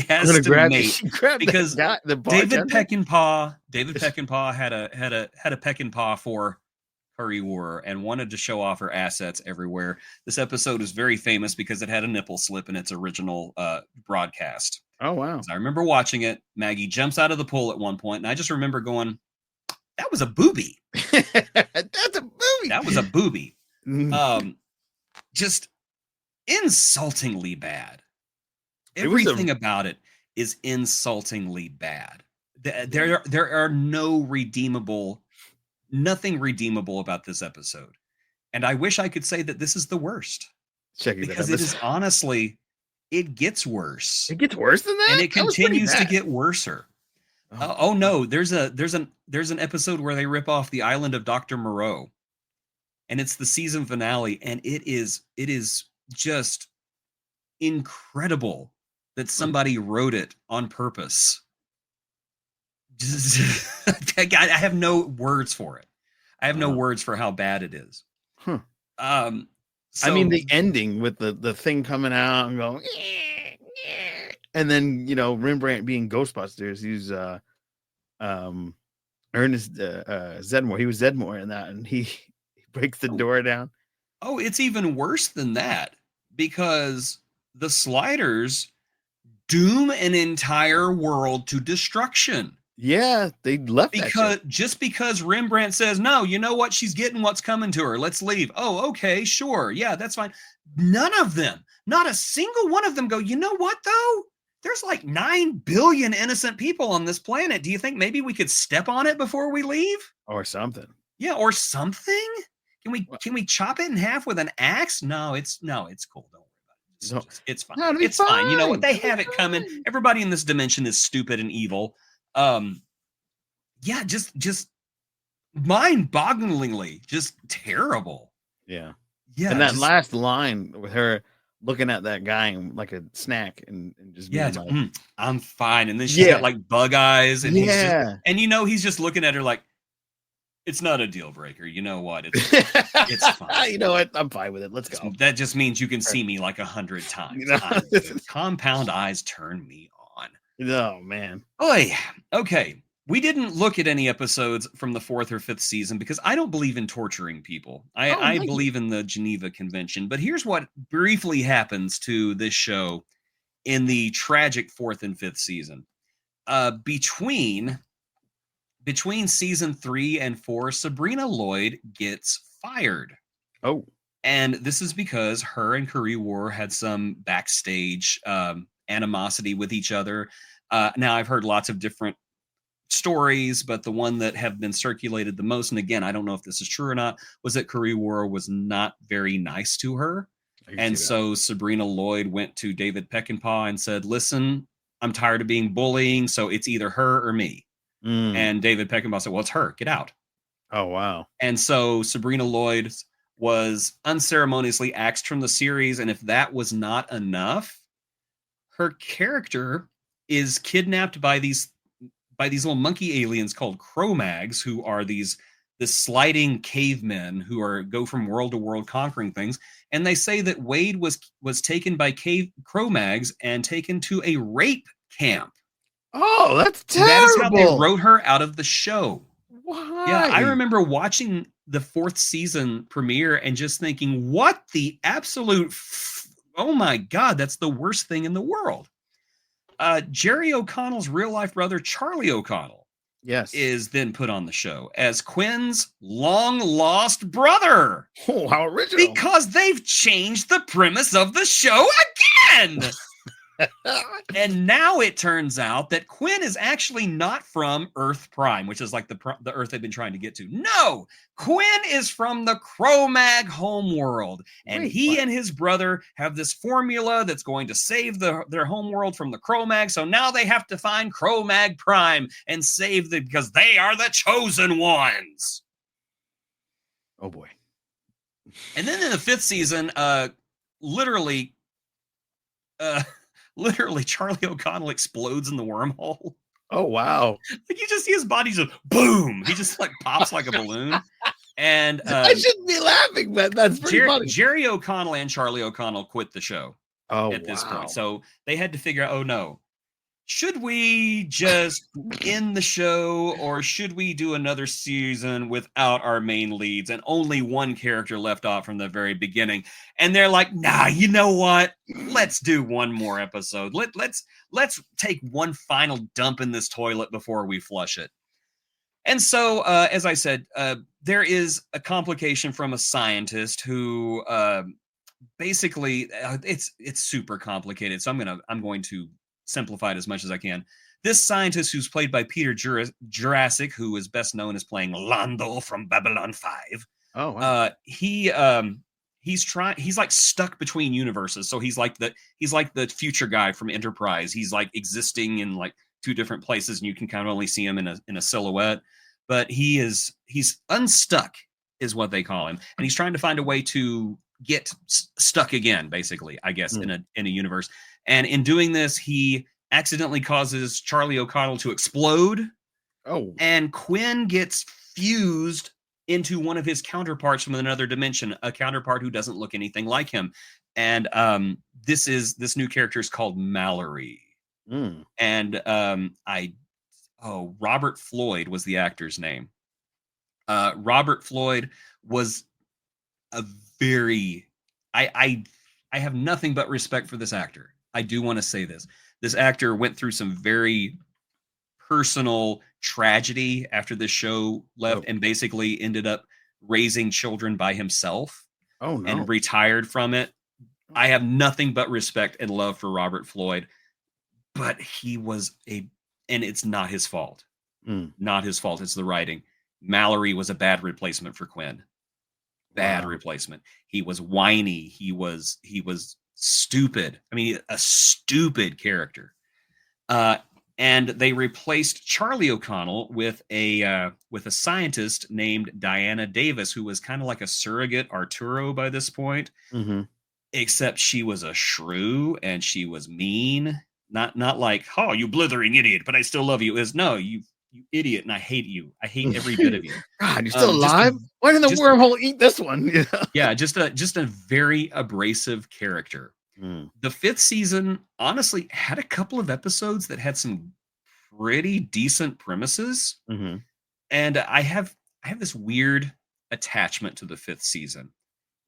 I'm gonna to mate she grabbed that because guy, the David bartender. Peckinpah had a Peckinpah for Curry War and wanted to show off her assets everywhere. This episode is very famous because it had a nipple slip in its original broadcast. Oh wow. I remember watching it. Maggie jumps out of the pool at one point, and I just remember going, "That was a booby. That's a movie. That was a booby." Mm. Just insultingly bad. It was a Everything about it is insultingly bad. There are nothing redeemable about this episode. And I wish I could say that this is the worst, checking that because it is episode. honestly, it gets worse, It gets worse than that, and it that was pretty continues to bad. get worser. Oh, Oh no, there's an episode where they rip off the island of Dr. Moreau, and it's the season finale, and it is just incredible that somebody wrote it on purpose. I have no words for it. I have no wow. words for how bad it is. Huh. Um, I mean, so the ending with the thing coming out and going, and then Rembrandt being Ghostbusters. He's Ernest Zedmore. He was Zedmore in that, and he breaks the door down. oh, it's even worse than that, because the Sliders doom an entire world to destruction. Yeah, they left that shit. Because Rembrandt says, no, you know what? She's getting what's coming to her. Let's leave. Oh, okay, sure. Yeah, that's fine. None of them, not a single one of them go, you know what, though? There's like 9 billion innocent people on this planet. Do you think maybe we could step on it before we leave? Or something. Yeah, or something? Can we chop it in half with an axe? No, it's cool. Don't worry about it. No. It's fine. No, it'll be It's fine. You know what? They fine. have it coming. Fine. Everybody in this dimension is stupid and evil. Yeah, just mind-bogglingly just terrible. Yeah. Yeah. And that last line with her looking at that guy like a snack and just being like, I'm fine. And then she's got like bug eyes, and he's just looking at her like, it's not a deal breaker. You know what? It's fine. You know what? I'm fine with it. Let's go. That just means you can see me like 100 times. Compound eyes turn me on. Oh man. Oy. Okay. We didn't look at any episodes from the 4th or 5th season because I don't believe in torturing people. I believe in the Geneva Convention. But here's what briefly happens to this show in the tragic 4th and 5th season. Between season 3 and 4, Sabrina Lloyd gets fired. Oh. And this is because her and Curry War had some backstage animosity with each other. Now, I've heard lots of different stories, but the one that have been circulated the most, and again, I don't know if this is true or not, was that Curry War was not very nice to her. And so Sabrina Lloyd went to David Peckinpah and said, listen, I'm tired of being bullying, so it's either her or me. And David Peckinpah said, well, it's her. Get out. Oh, wow. And so Sabrina Lloyd was unceremoniously axed from the series. And if that was not enough, her character is kidnapped by these little monkey aliens called Cro-Mags, who are this sliding cavemen who go from world to world conquering things. And they say that Wade was taken by Cro-Mags and taken to a rape camp. Oh, that's terrible. That is how they wrote her out of the show. Why? Yeah, I remember watching the 4th season premiere and just thinking, what the absolute... oh my God, that's the worst thing in the world. Jerry O'Connell's real-life brother, Charlie O'Connell, is then put on the show as Quinn's long-lost brother. Oh, how original. Because they've changed the premise of the show again! And now it turns out that Quinn is actually not from Earth Prime, which is like the Earth they've been trying to get to. No! Quinn is from the Cro-Mag homeworld. And he and his brother have this formula that's going to save their homeworld from the Cro-Mag. So now they have to find Cro-Mag Prime and save them because they are the chosen ones. Oh, boy. And then in the 5th season, literally Charlie O'Connell explodes in the wormhole. Oh wow! Like you just see his body just boom. He just like pops like a balloon. And I shouldn't be laughing, but that's pretty funny. Jerry O'Connell and Charlie O'Connell quit the show at this point. So they had to figure out, oh no, should we just end the show or should we do another season without our main leads and only one character left off from the very beginning? And they're like, nah, you know what? Let's do one more episode. Let's take one final dump in this toilet before we flush it. And so, as I said, there is a complication from a scientist who basically it's super complicated. So I'm going to simplify it as much as I can. This scientist, who's played by Peter Jurassic, who is best known as playing Londo from Babylon 5. Oh, wow. He's like stuck between universes. So he's like the future guy from Enterprise. He's like existing in like two different places, and you can kind of only see him in a silhouette. But he's unstuck, is what they call him, and he's trying to find a way to get stuck again, basically, I guess, in a universe. And in doing this, he accidentally causes Charlie O'Connell to explode. Oh. And Quinn gets fused into one of his counterparts from another dimension, a counterpart who doesn't look anything like him. And this new character is called Mallory. And Robert Floyd was the actor's name. Robert Floyd was a very I have nothing but respect for this actor. I do want to say this. This actor went through some very personal tragedy after this show left and basically ended up raising children by himself. Oh, no. And retired from it. I have nothing but respect and love for Robert Floyd, but he was and it's not his fault. Not his fault. It's the writing. Mallory was a bad replacement for Quinn. Bad replacement. He was whiny. He was stupid. I mean, a stupid character. And they replaced Charlie O'Connell with a scientist named Diana Davis, who was kind of like a surrogate Arturo by this point. Except she was a shrew and she was mean. Not like, oh, you blithering idiot, but I still love you. Is no, you idiot, and I hate you. I hate every bit of you. God, you're still alive? Why didn't the wormhole eat this one? Yeah, just a very abrasive character. The fifth season, honestly, had a couple of episodes that had some pretty decent premises. And I have this weird attachment to the fifth season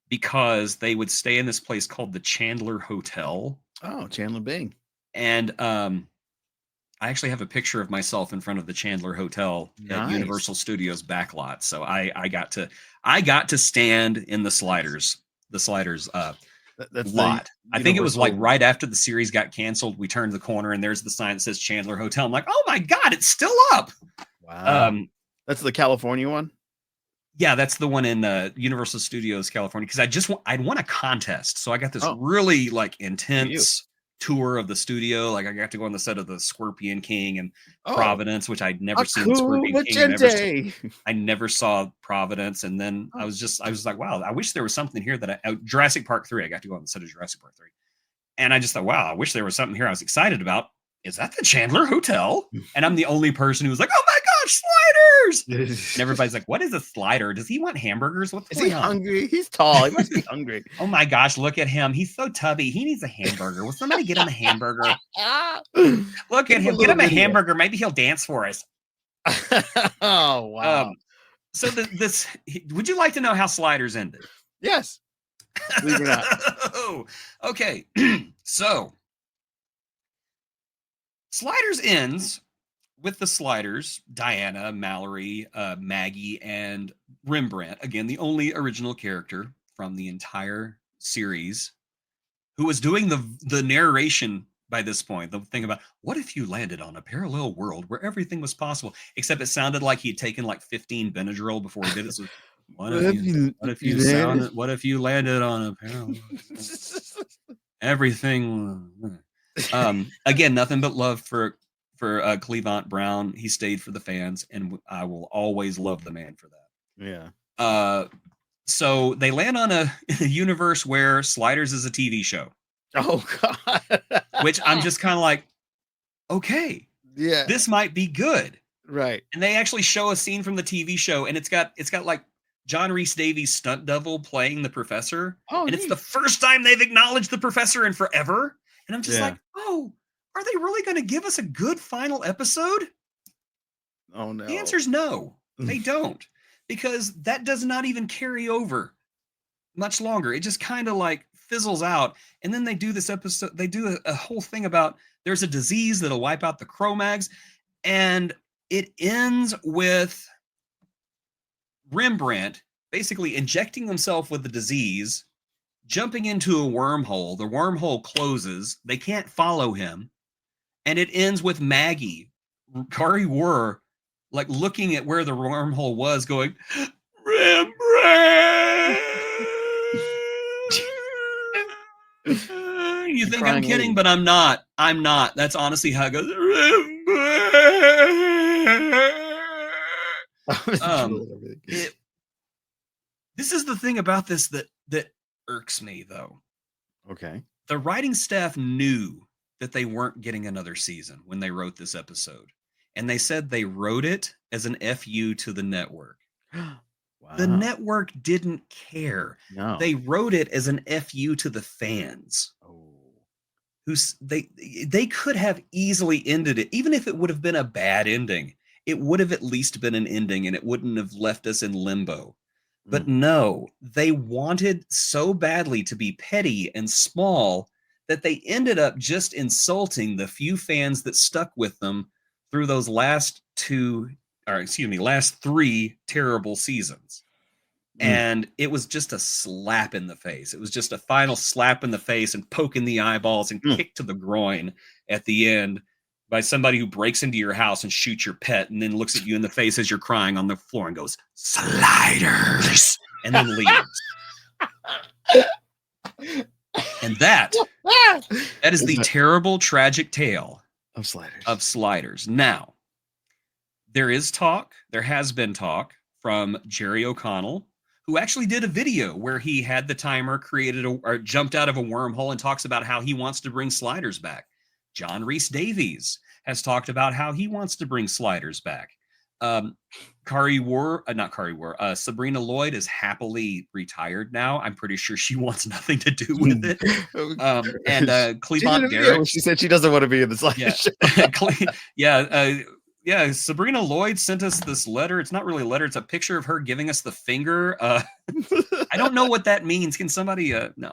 because they would stay in this place called the Chandler Hotel. Oh, Chandler Bing. And I actually have a picture of myself in front of the Chandler Hotel at Universal Studios backlot. So I got to stand in the sliders That's lot. I think it was like right after the series got canceled. We turned the corner and there's the sign that says Chandler Hotel. I'm like, oh my God, it's still up. Wow. That's the California one. Yeah, that's the one in Universal Studios, California. Because I'd won a contest, so I got this really like intense tour of the studio. Like I got to go on the set of the Scorpion King and Providence, which I'd never seen. Scorpion King. I never saw Providence, and then I was like, wow, I wish there was something here that Jurassic Park 3. I got to go on the set of Jurassic Park 3, and I just thought, wow, I wish there was something here I was excited about. Is that the Chandler Hotel? And I'm the only person who was like, oh my gosh, sliders! And everybody's like, what is a slider? Does he want hamburgers? Is he hungry? He's tall. He must be hungry. Oh my gosh, look at him. He's so tubby. He needs a hamburger. Will somebody get him a hamburger? Look at him. Get him a hamburger. Maybe he'll dance for us. Oh, wow. So this, would you like to know how Sliders ended? Yes. Believe it or not. Oh, okay. So Sliders ends with the Sliders, Diana, Mallory, Maggie, and Rembrandt. Again, the only original character from the entire series who was doing the narration by this point. The thing about, what if you landed on a parallel world where everything was possible? Except it sounded like he'd taken like 15 Benadryl before he did it. So what if you landed on a parallel everything... Again, nothing but love for Cleavant Brown. He stayed for the fans, and I will always love the man for that. Yeah. So they land on a universe where Sliders is a TV show. Oh God. Which I'm just kind of like, okay, Yeah. This might be good. Right. And they actually show a scene from the TV show, and it's got like John Rhys Davies' stunt double playing the professor. Oh, And it's neat. the first time they've acknowledged the professor in forever. And I'm just Yeah. like, oh, are they really going to give us a good final episode? Oh no. The answer is no, they don't, because that does not even carry over much longer. It just kind of like fizzles out. And then they do this episode, they do a whole thing about there's a disease that'll wipe out the Cro-Mags. And it ends with Rembrandt basically injecting himself with the disease, jumping into a wormhole. The wormhole closes. They can't follow him. And it ends with Maggie, Kari Wurr, like looking at where the wormhole was, going, Rembrandt. You think I'm kidding, lady. but I'm not. I'm not. That's honestly how it goes. This is the thing about this that irks me, though. Okay. The writing staff knew that they weren't getting another season when they wrote this episode. And they said they wrote it as an FU to the network. Wow. The network didn't care. No. They wrote it as an FU to the fans. Oh. They could have easily ended it, even if it would have been a bad ending. It would have at least been an ending, and it wouldn't have left us in limbo. But no, they wanted so badly to be petty and small that they ended up just insulting the few fans that stuck with them through those last three terrible seasons. And it was just a slap in the face. It was just a final slap in the face and poke in the eyeballs and kick to the groin at the end by somebody who breaks into your house and shoots your pet and then looks at you in the face as you're crying on the floor and goes, Sliders, and then leaves. And that is the terrible, tragic tale of Sliders. Now, there has been talk from Jerry O'Connell, who actually did a video where he had the timer created or jumped out of a wormhole and talks about how he wants to bring Sliders back. John Rhys Davies has talked about how he wants to bring Sliders back. Sabrina Lloyd is happily retired now. I'm pretty sure she wants nothing to do with it. And Cleavant Derricks, she said she doesn't want to be in the Sliders show. Sabrina Lloyd sent us this letter. It's not really a letter. It's a picture of her giving us the finger. I don't know what that means. Can somebody, no,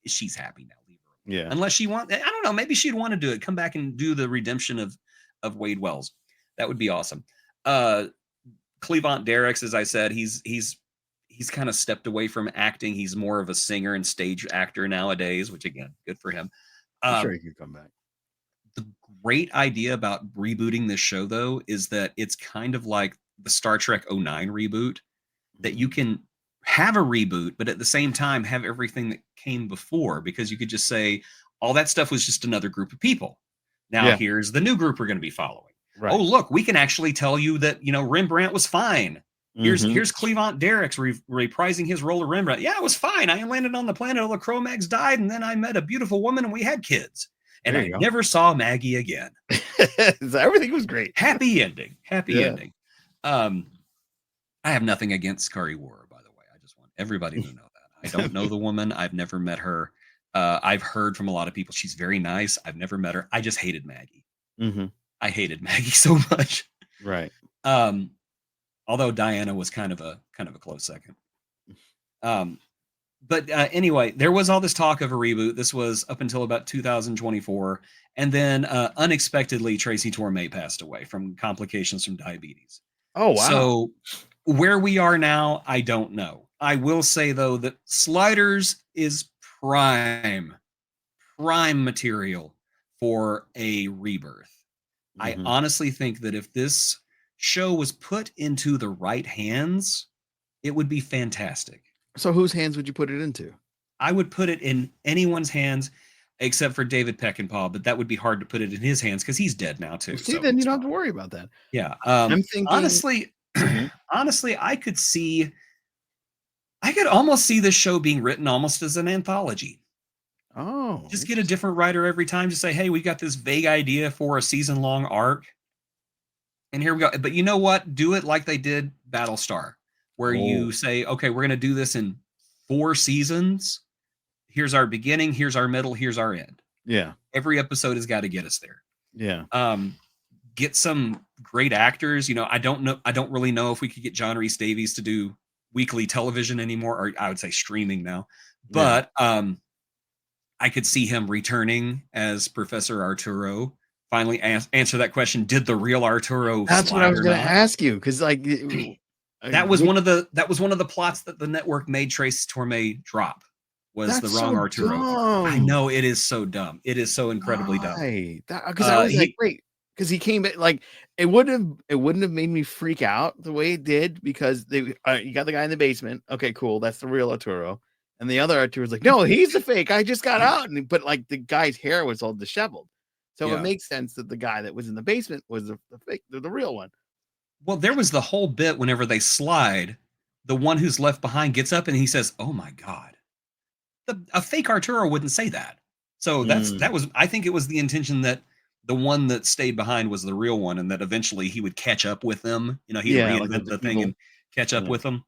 she's happy now. Leave her. Yeah. Unless she I don't know. Maybe she'd want to do it. Come back and do the redemption of Wade Wells. That would be awesome. Cleavant Derricks, as I said, he's kind of stepped away from acting. He's more of a singer and stage actor nowadays, which again, good for him. I'm sure he could come back. The great idea about rebooting this show, though, is that it's kind of like the Star Trek 09 reboot, that you can have a reboot, but at the same time have everything that came before, because you could just say all that stuff was just another group of people. Now here's the new group we're going to be following. Right. Oh, look, we can actually tell you that, Rembrandt was fine. Here's Cleavant Derricks reprising his role of Rembrandt. Yeah, it was fine. I landed on the planet, all the Cro-Mags died, and then I met a beautiful woman and we had kids. And I never saw Maggie again. Everything was great. Happy ending. I have nothing against Kari Wurr, by the way. I just want everybody to know that. I don't know the woman. I've never met her. I've heard from a lot of people she's very nice. I've never met her. I just hated Maggie. I hated Maggie so much. Right. Although Diana was kind of a close second. But anyway, there was all this talk of a reboot. This was up until about 2024. And then unexpectedly, Tracy Torme passed away from complications from diabetes. Oh, wow. So where we are now, I don't know. I will say, though, that Sliders is prime material for a rebirth. I honestly think that if this show was put into the right hands, it would be fantastic. So whose hands would you put it into? I would put it in anyone's hands except for David Peckinpah, but that would be hard to put it in his hands because he's dead now too. See, then you don't have to worry about that. Yeah. I'm thinking honestly, I could almost see this show being written almost as an anthology. Oh, Just get a different writer every time. Just say, hey, we got this vague idea for a season-long arc. And here we go. But you know what? Do it like they did Battlestar, where you say, okay, we're going to do this in 4 seasons. Here's our beginning. Here's our middle. Here's our end. Yeah. Every episode has got to get us there. Yeah. Get some great actors. You know, I don't really know if we could get John Rhys Davies to do weekly television anymore, or I would say streaming now. But I could see him returning as Professor Arturo. Finally answer that question. Did the real Arturo? That's what I was going to ask you, because like that was one of the plots that the network made Trace Torme drop. Was the wrong Arturo? Dumb. I know, it is so dumb. It is so incredibly dumb. Because I was like, wait, because he came back, like it wouldn't have made me freak out the way it did, because you got the guy in the basement. Okay, cool, that's the real Arturo. And the other Arturo's like, no, he's the fake. I just got out. But like the guy's hair was all disheveled. So it makes sense that the guy that was in the basement was the fake, the real one. Well, there was the whole bit whenever they slide, the one who's left behind gets up and he says, oh my God. A fake Arturo wouldn't say that. So that was, I think it was the intention that the one that stayed behind was the real one, and that eventually he would catch up with them. You know, he'd reinvent the thing and catch up with them,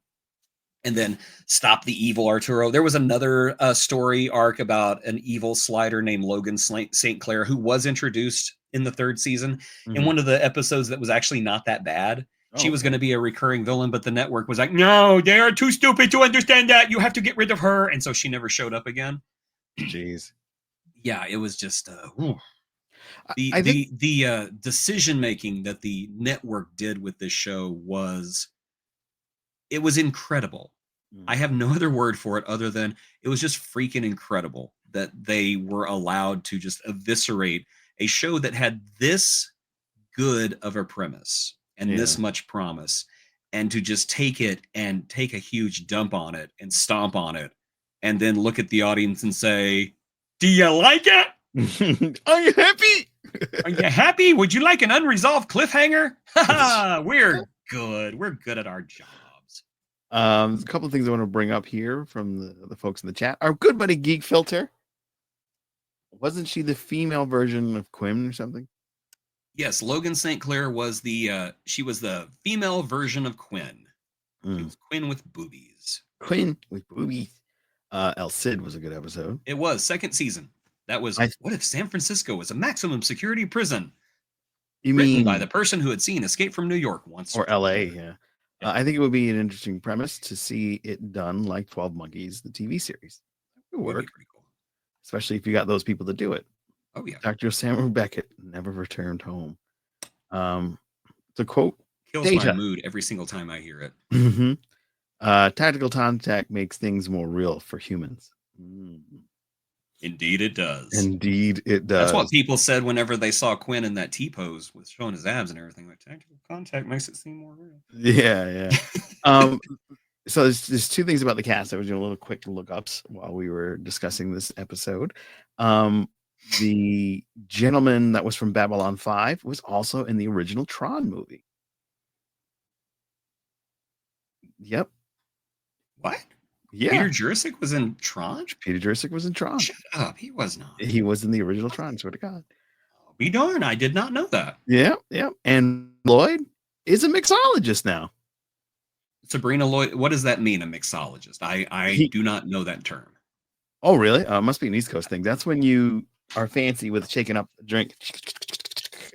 and then stop the evil Arturo. There was another story arc about an evil slider named Logan St. Clair, who was introduced in the 3rd season in one of the episodes that was actually not that bad. She was going to be a recurring villain, but the network was like, no, they are too stupid to understand that. You have to get rid of her. And so she never showed up again. Jeez. Yeah, it was just the decision-making that the network did with this show was incredible. I have no other word for it other than it was just freaking incredible that they were allowed to just eviscerate a show that had this good of a premise and this much promise, and to just take it and take a huge dump on it and stomp on it, and then look at the audience and say, do you like it? Are you happy? Are you happy? Would you like an unresolved cliffhanger? We're good. We're good at our jobs. There's a couple of things I want to bring up here from the folks in the chat. Our good buddy Geek Filter. Wasn't she the female version of Quinn or something? Yes, Logan St. Clair was she was the female version of Quinn. It was Quinn with boobies. Quinn with boobies. El Cid was a good episode. It was 2nd season. That was what if San Francisco was a maximum security prison? You written mean by the person who had seen Escape from New York once, or L.A. Yeah, I think it would be an interesting premise to see it done like 12 Monkeys, the TV series. It would work, pretty cool, especially if you got those people to do it. Oh yeah, Dr. Samuel Beckett never returned home. The quote kills my mood every single time I hear it. Tactical contact makes things more real for humans. Indeed it does. Indeed it does. That's what people said whenever they saw Quinn in that T-pose with showing his abs and everything. Like, tactical contact makes it seem more real. Yeah. So there's 2 things about the cast. I was doing a little quick lookups while we were discussing this episode. The gentleman that was from Babylon 5 was also in the original Tron movie. Yep. What? Yeah. Peter Jurasik was in Tron? Peter Jurasik was in Tron. Shut up. He was not. He was in the original Tron, swear to God. I'll be darned. I did not know that. Yeah. And Lloyd is a mixologist now. Sabrina Lloyd, what does that mean, a mixologist? I do not know that term. Oh, really? It must be an East Coast thing. That's when you are fancy with shaking up a drink,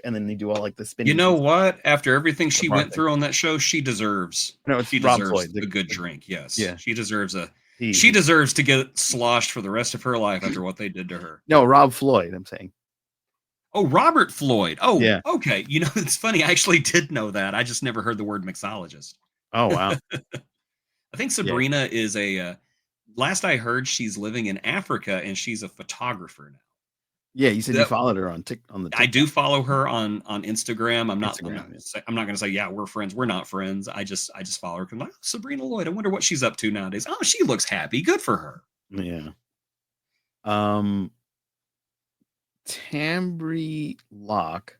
and then they do all like the spinning. You know what? After everything she went through on that show, she deserves. No, she Rob deserves Floyd, a good drink. Yes. Yeah. She deserves she deserves to get sloshed for the rest of her life after what they did to her. No, Rob Floyd, I'm saying. Oh, Robert Floyd. Oh, yeah. Okay. You know, it's funny. I actually did know that. I just never heard the word mixologist. Oh, wow. I think Sabrina is last I heard, she's living in Africa and she's a photographer now. Yeah, you said you followed her on the TikTok. I do follow her on Instagram. I'm not going to say, yeah, we're friends. We're not friends. I just follow her because Sabrina Lloyd. I wonder what she's up to nowadays. Oh, she looks happy. Good for her. Yeah. Tambry Locke.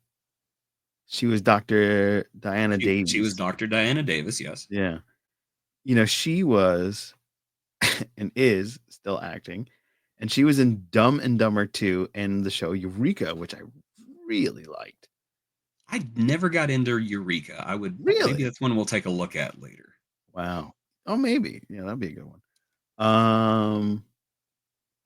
She was Dr. Diana Davis. She was Dr. Diana Davis, yes. Yeah. You know, she was and is still acting and she was in Dumb and Dumber 2 and the show Eureka, which I really liked. I never got into Eureka. Maybe Really? that's one we'll take a look at later. Wow. Oh, maybe. Yeah, that'd be a good one.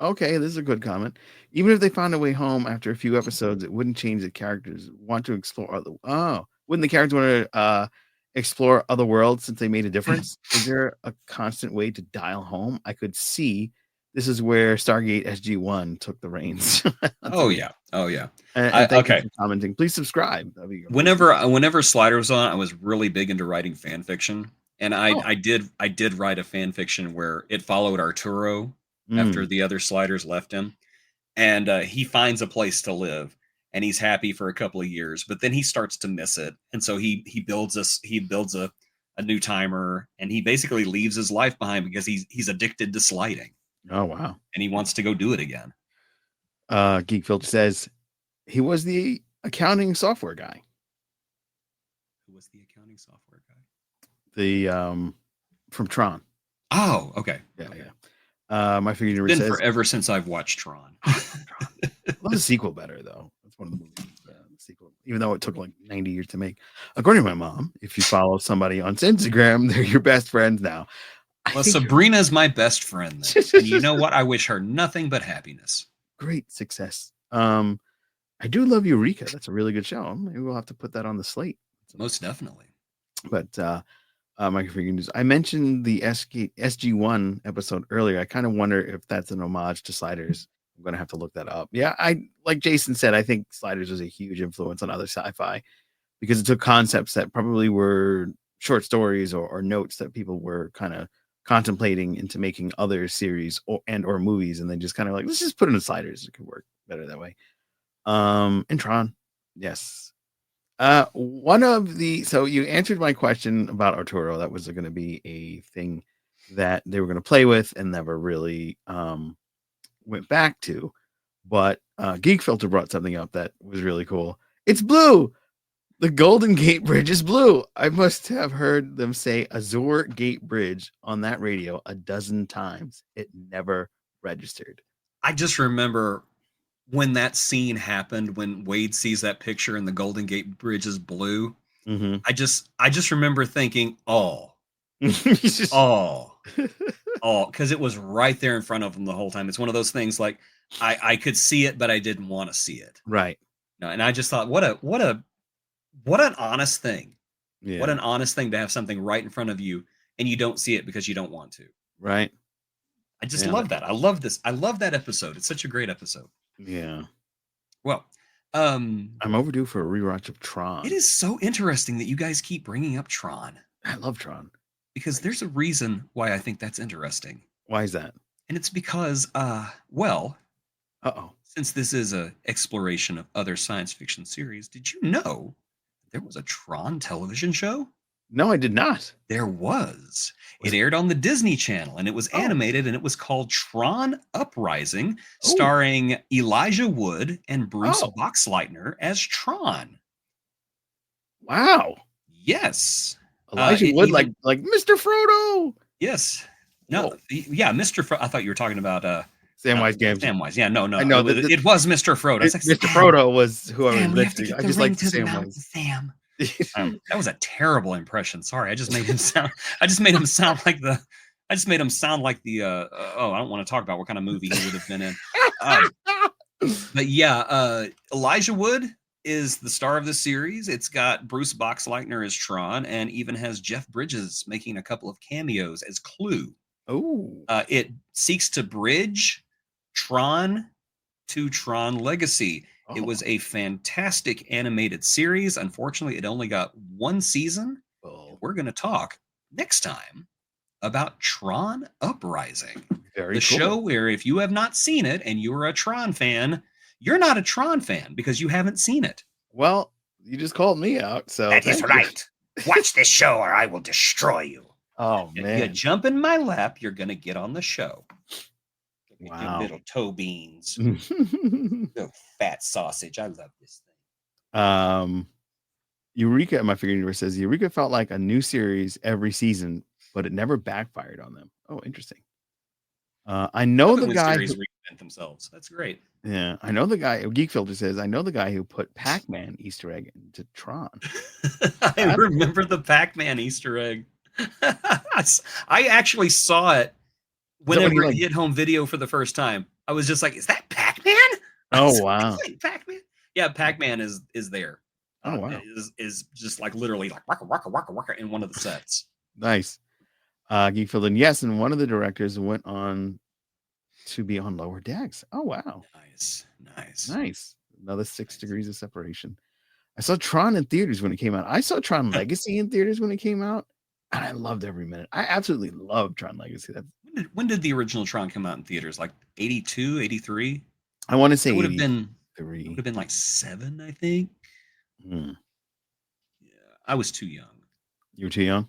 Okay, this is a good comment. Even if they found a way home after a few episodes, it wouldn't change the characters want to explore other. Oh, wouldn't the characters want to explore other worlds since they made a difference? Is there a constant way to dial home? I could see this is where Stargate SG-1 took the reins. Oh yeah. And thank you Okay. for commenting. Please subscribe. That'd be good. Whenever Slider was on, I was really big into writing fan fiction, and Oh. I did write a fan fiction where it followed Arturo after the other Sliders left him, and he finds a place to live, and he's happy for a couple of years, but then he starts to miss it, and so he builds a new timer, and he basically leaves his life behind because he's addicted to sliding, Oh wow. and he wants to go do it again. Geek Filter says he was the accounting software guy. Who was the accounting software guy? The from Tron. Oh, okay. Yeah, Okay. yeah. My figure Been says forever since I've watched Tron. love the sequel better though. That's one of the movies. The sequel, even though it took like 90 years to make. According to my mom, if you follow somebody on Instagram, they're your best friends now. I Well, think you're Sabrina's my best friend. Then. And you know what? I wish her nothing but happiness. great success. I do love Eureka. That's a really good show. Maybe we'll have to put that on the slate. Most definitely. But my figure news. I mentioned the SG-1 episode earlier. I kind of wonder if that's an homage to Sliders. I'm gonna have to look that up. Yeah, I like Jason said, I think Sliders was a huge influence on other sci-fi because it took concepts that probably were short stories or notes that people were kind of contemplating into making other series or movies, and then just kind of like, let's just put it in Sliders. It could work better that way. And Tron, yes. So you answered my question about Arturo. That was going to be a thing that they were going to play with and never really went back to. But Geek Filter brought something up that was really cool. It's blue. The Golden Gate Bridge is blue. I must have heard them say Azure Gate Bridge on that radio a dozen times. It never registered. I just remember when that scene happened, when Wade sees that picture and the Golden Gate Bridge is blue. Mm-hmm. I just remember thinking, oh, because it was right there in front of him the whole time. It's one of those things like I could see it, but I didn't want to see it. Right. No, and I just thought, what an honest thing. Yeah. What an honest thing to have something right in front of you and you don't see it because you don't want to. Right. I just love that. I love this. I love that episode. It's such a great episode. Yeah. Well, I'm overdue for a rewatch of Tron. it is so interesting that you guys keep bringing up Tron I love Tron. because there's a reason why I think that's interesting. Why is that? And it's because, since this is a exploration of other science fiction series, did you know there was a Tron television show? No, I did not. There was. It aired on the Disney Channel, and it was animated, and it was called Tron Uprising, starring Elijah Wood and Bruce Boxleitner as Tron. Wow. Yes. Elijah Wood, like Mr. Frodo. Yes. No. Yeah, Mr. Frodo. I thought you were talking about Samwise Gamgee. Samwise. Yeah, no. I know it was Mr. Frodo. I was like, Mr. Frodo was who I was Sam, we have to lifting. get I the just ring like to the mountain, Samwise. Sam. That was a terrible impression. Sorry, I just made him sound. I just made him sound like the. I don't want to talk about what kind of movie he would have been in. But yeah, Elijah Wood is the star of the series. It's got Bruce Boxleitner as Tron, and even has Jeff Bridges making a couple of cameos as Clue. Oh. It seeks to bridge Tron to Tron Legacy. It was a fantastic animated series. Unfortunately, it only got one season. We're going to talk next time about Tron Uprising. Very cool. Show where if you have not seen it and you're a Tron fan, you're not a Tron fan because you haven't seen it. Well, you just called me out. So that is right. Watch this show or I will destroy you. Oh, man. If you jump in my lap, you're going to get on the show. Wow. You little toe beans. Little fat sausage. I love this thing. Eureka, my figure universe says Eureka felt like a new series every season, but it never backfired on them. Oh, interesting. I know Love it the when guy. series reinvent themselves. That's great. Yeah, I know the guy. Geek Filter says I know the guy who put Pac-Man Easter egg into Tron. I That's remember the Pac-Man Easter egg. I actually saw it Is that when he whenever it like? hit home video for the first time. I was just like, "Is that Pac-Man?" Oh Is wow! that Pac-Man? Yeah, Pac-Man is there. Oh wow! Is just like literally like waka waka waka waka in one of the sets. Nice. Geek Filter, yes, and one of the directors went on to be on Lower Decks. Oh wow! Nice, nice. Nice. Another 6 degrees of separation. I saw Tron in theaters when it came out. I saw Tron Legacy in theaters when it came out, and I loved every minute. I absolutely loved Tron Legacy. When did the original Tron come out in theaters? Like 82, 83? I want to say It would have been 83. like 7, I think. Hmm. Yeah, I was too young. You were too young.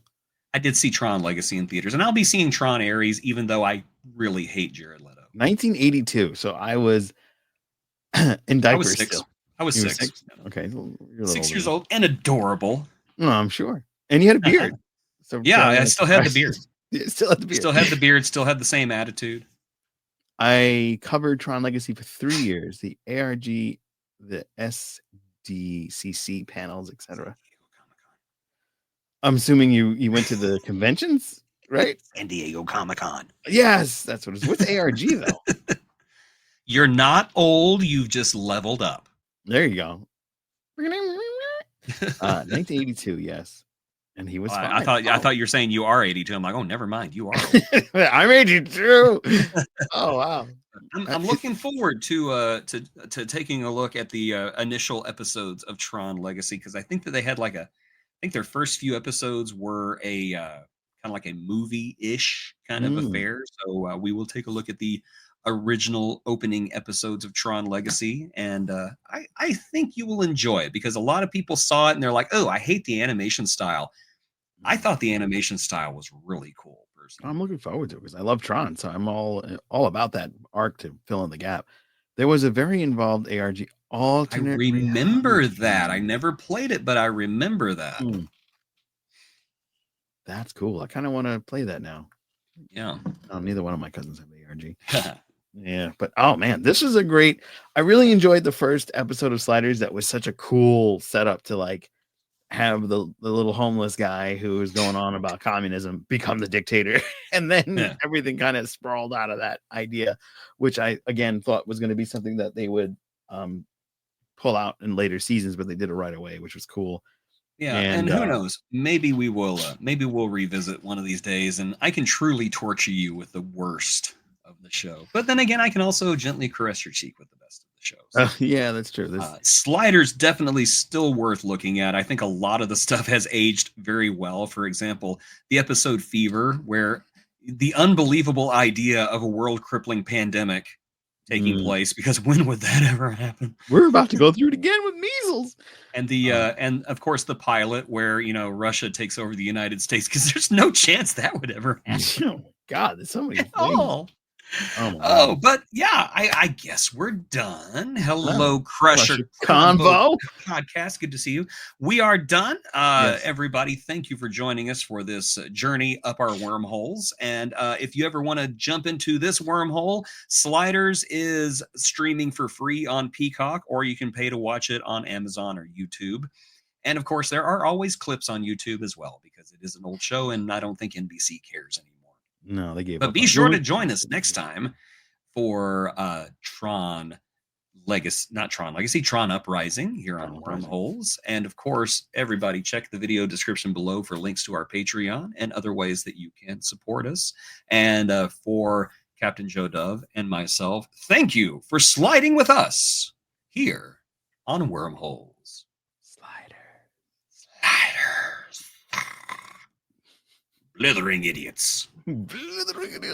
I did see Tron Legacy in theaters, and I'll be seeing Tron Ares, even though I really hate Jared Leto. 1982. So I was in I diapers was 6. still. I was You were 6. 6? Okay, you're a little 6 older years than me. old and adorable. Oh, I'm sure. And you had a beard. So Yeah, I still had the beard. You still had the beard. Still had the beard, still had the same attitude. I covered Tron Legacy for 3 years. The ARG, the SDCC panels, etc. I'm assuming you went to the conventions, right? San Diego Comic-Con. Yes, that's what it is. What's ARG though? You're not old, you've just leveled up. There you go. 1982, yes. And he was fine. I thought you were saying you are 82. I'm like, oh, never mind. You are old. I'm 82. Oh wow. I'm looking forward to taking a look at the initial episodes of Tron Legacy, because I think that they had I think their first few episodes were a kind of like a movie-ish kind of affair. So we will take a look at the original opening episodes of Tron Legacy, and I think you will enjoy it, because a lot of people saw it and they're like, oh, I hate the animation style. I thought the animation style was really cool, personally. I'm looking forward to it because I love Tron, so I'm all about that arc to fill in the gap. There was a very involved ARG alternate. I remember that. I never played it, but I remember that. That's cool. I kind of want to play that now. Yeah. Oh, neither one of my cousins have ARG. Yeah, but oh man, this was a great. I really enjoyed the first episode of Sliders. That was such a cool setup to like have the little homeless guy who was going on about communism become the dictator, and then everything kind of sprawled out of that idea, which I again thought was going to be something that they would pull out in later seasons, but they did it right away, which was cool. Yeah, and who knows? Maybe we'll revisit one of these days, and I can truly torture you with the worst of the show. But then again, I can also gently caress your cheek with the best of the shows. Yeah, that's true. Sliders definitely still worth looking at. I think a lot of the stuff has aged very well. For example, the episode Fever, where the unbelievable idea of a world-crippling pandemic taking place, because when would that ever happen? We're about to go through it again with measles. And the and of course the pilot where Russia takes over the United States, because there's no chance that would ever happen. Oh my God, there's so many things. Oh, but yeah, I guess we're done. Hello, Crusher Convo podcast. Good to see you. We are done. Yes. Everybody, thank you for joining us for this journey up our wormholes. And if you ever want to jump into this wormhole, Sliders is streaming for free on Peacock, or you can pay to watch it on Amazon or YouTube. And of course, there are always clips on YouTube as well, because it is an old show, and I don't think NBC cares anymore. No, they gave up. But be sure to join us next time for Tron Legacy, Tron Uprising here on Wormholes. And of course, everybody check the video description below for links to our Patreon and other ways that you can support us. And for Captain Joe Dove and myself, thank you for sliding with us here on Wormholes. Sliders. Blithering idiots. Blithering idiots.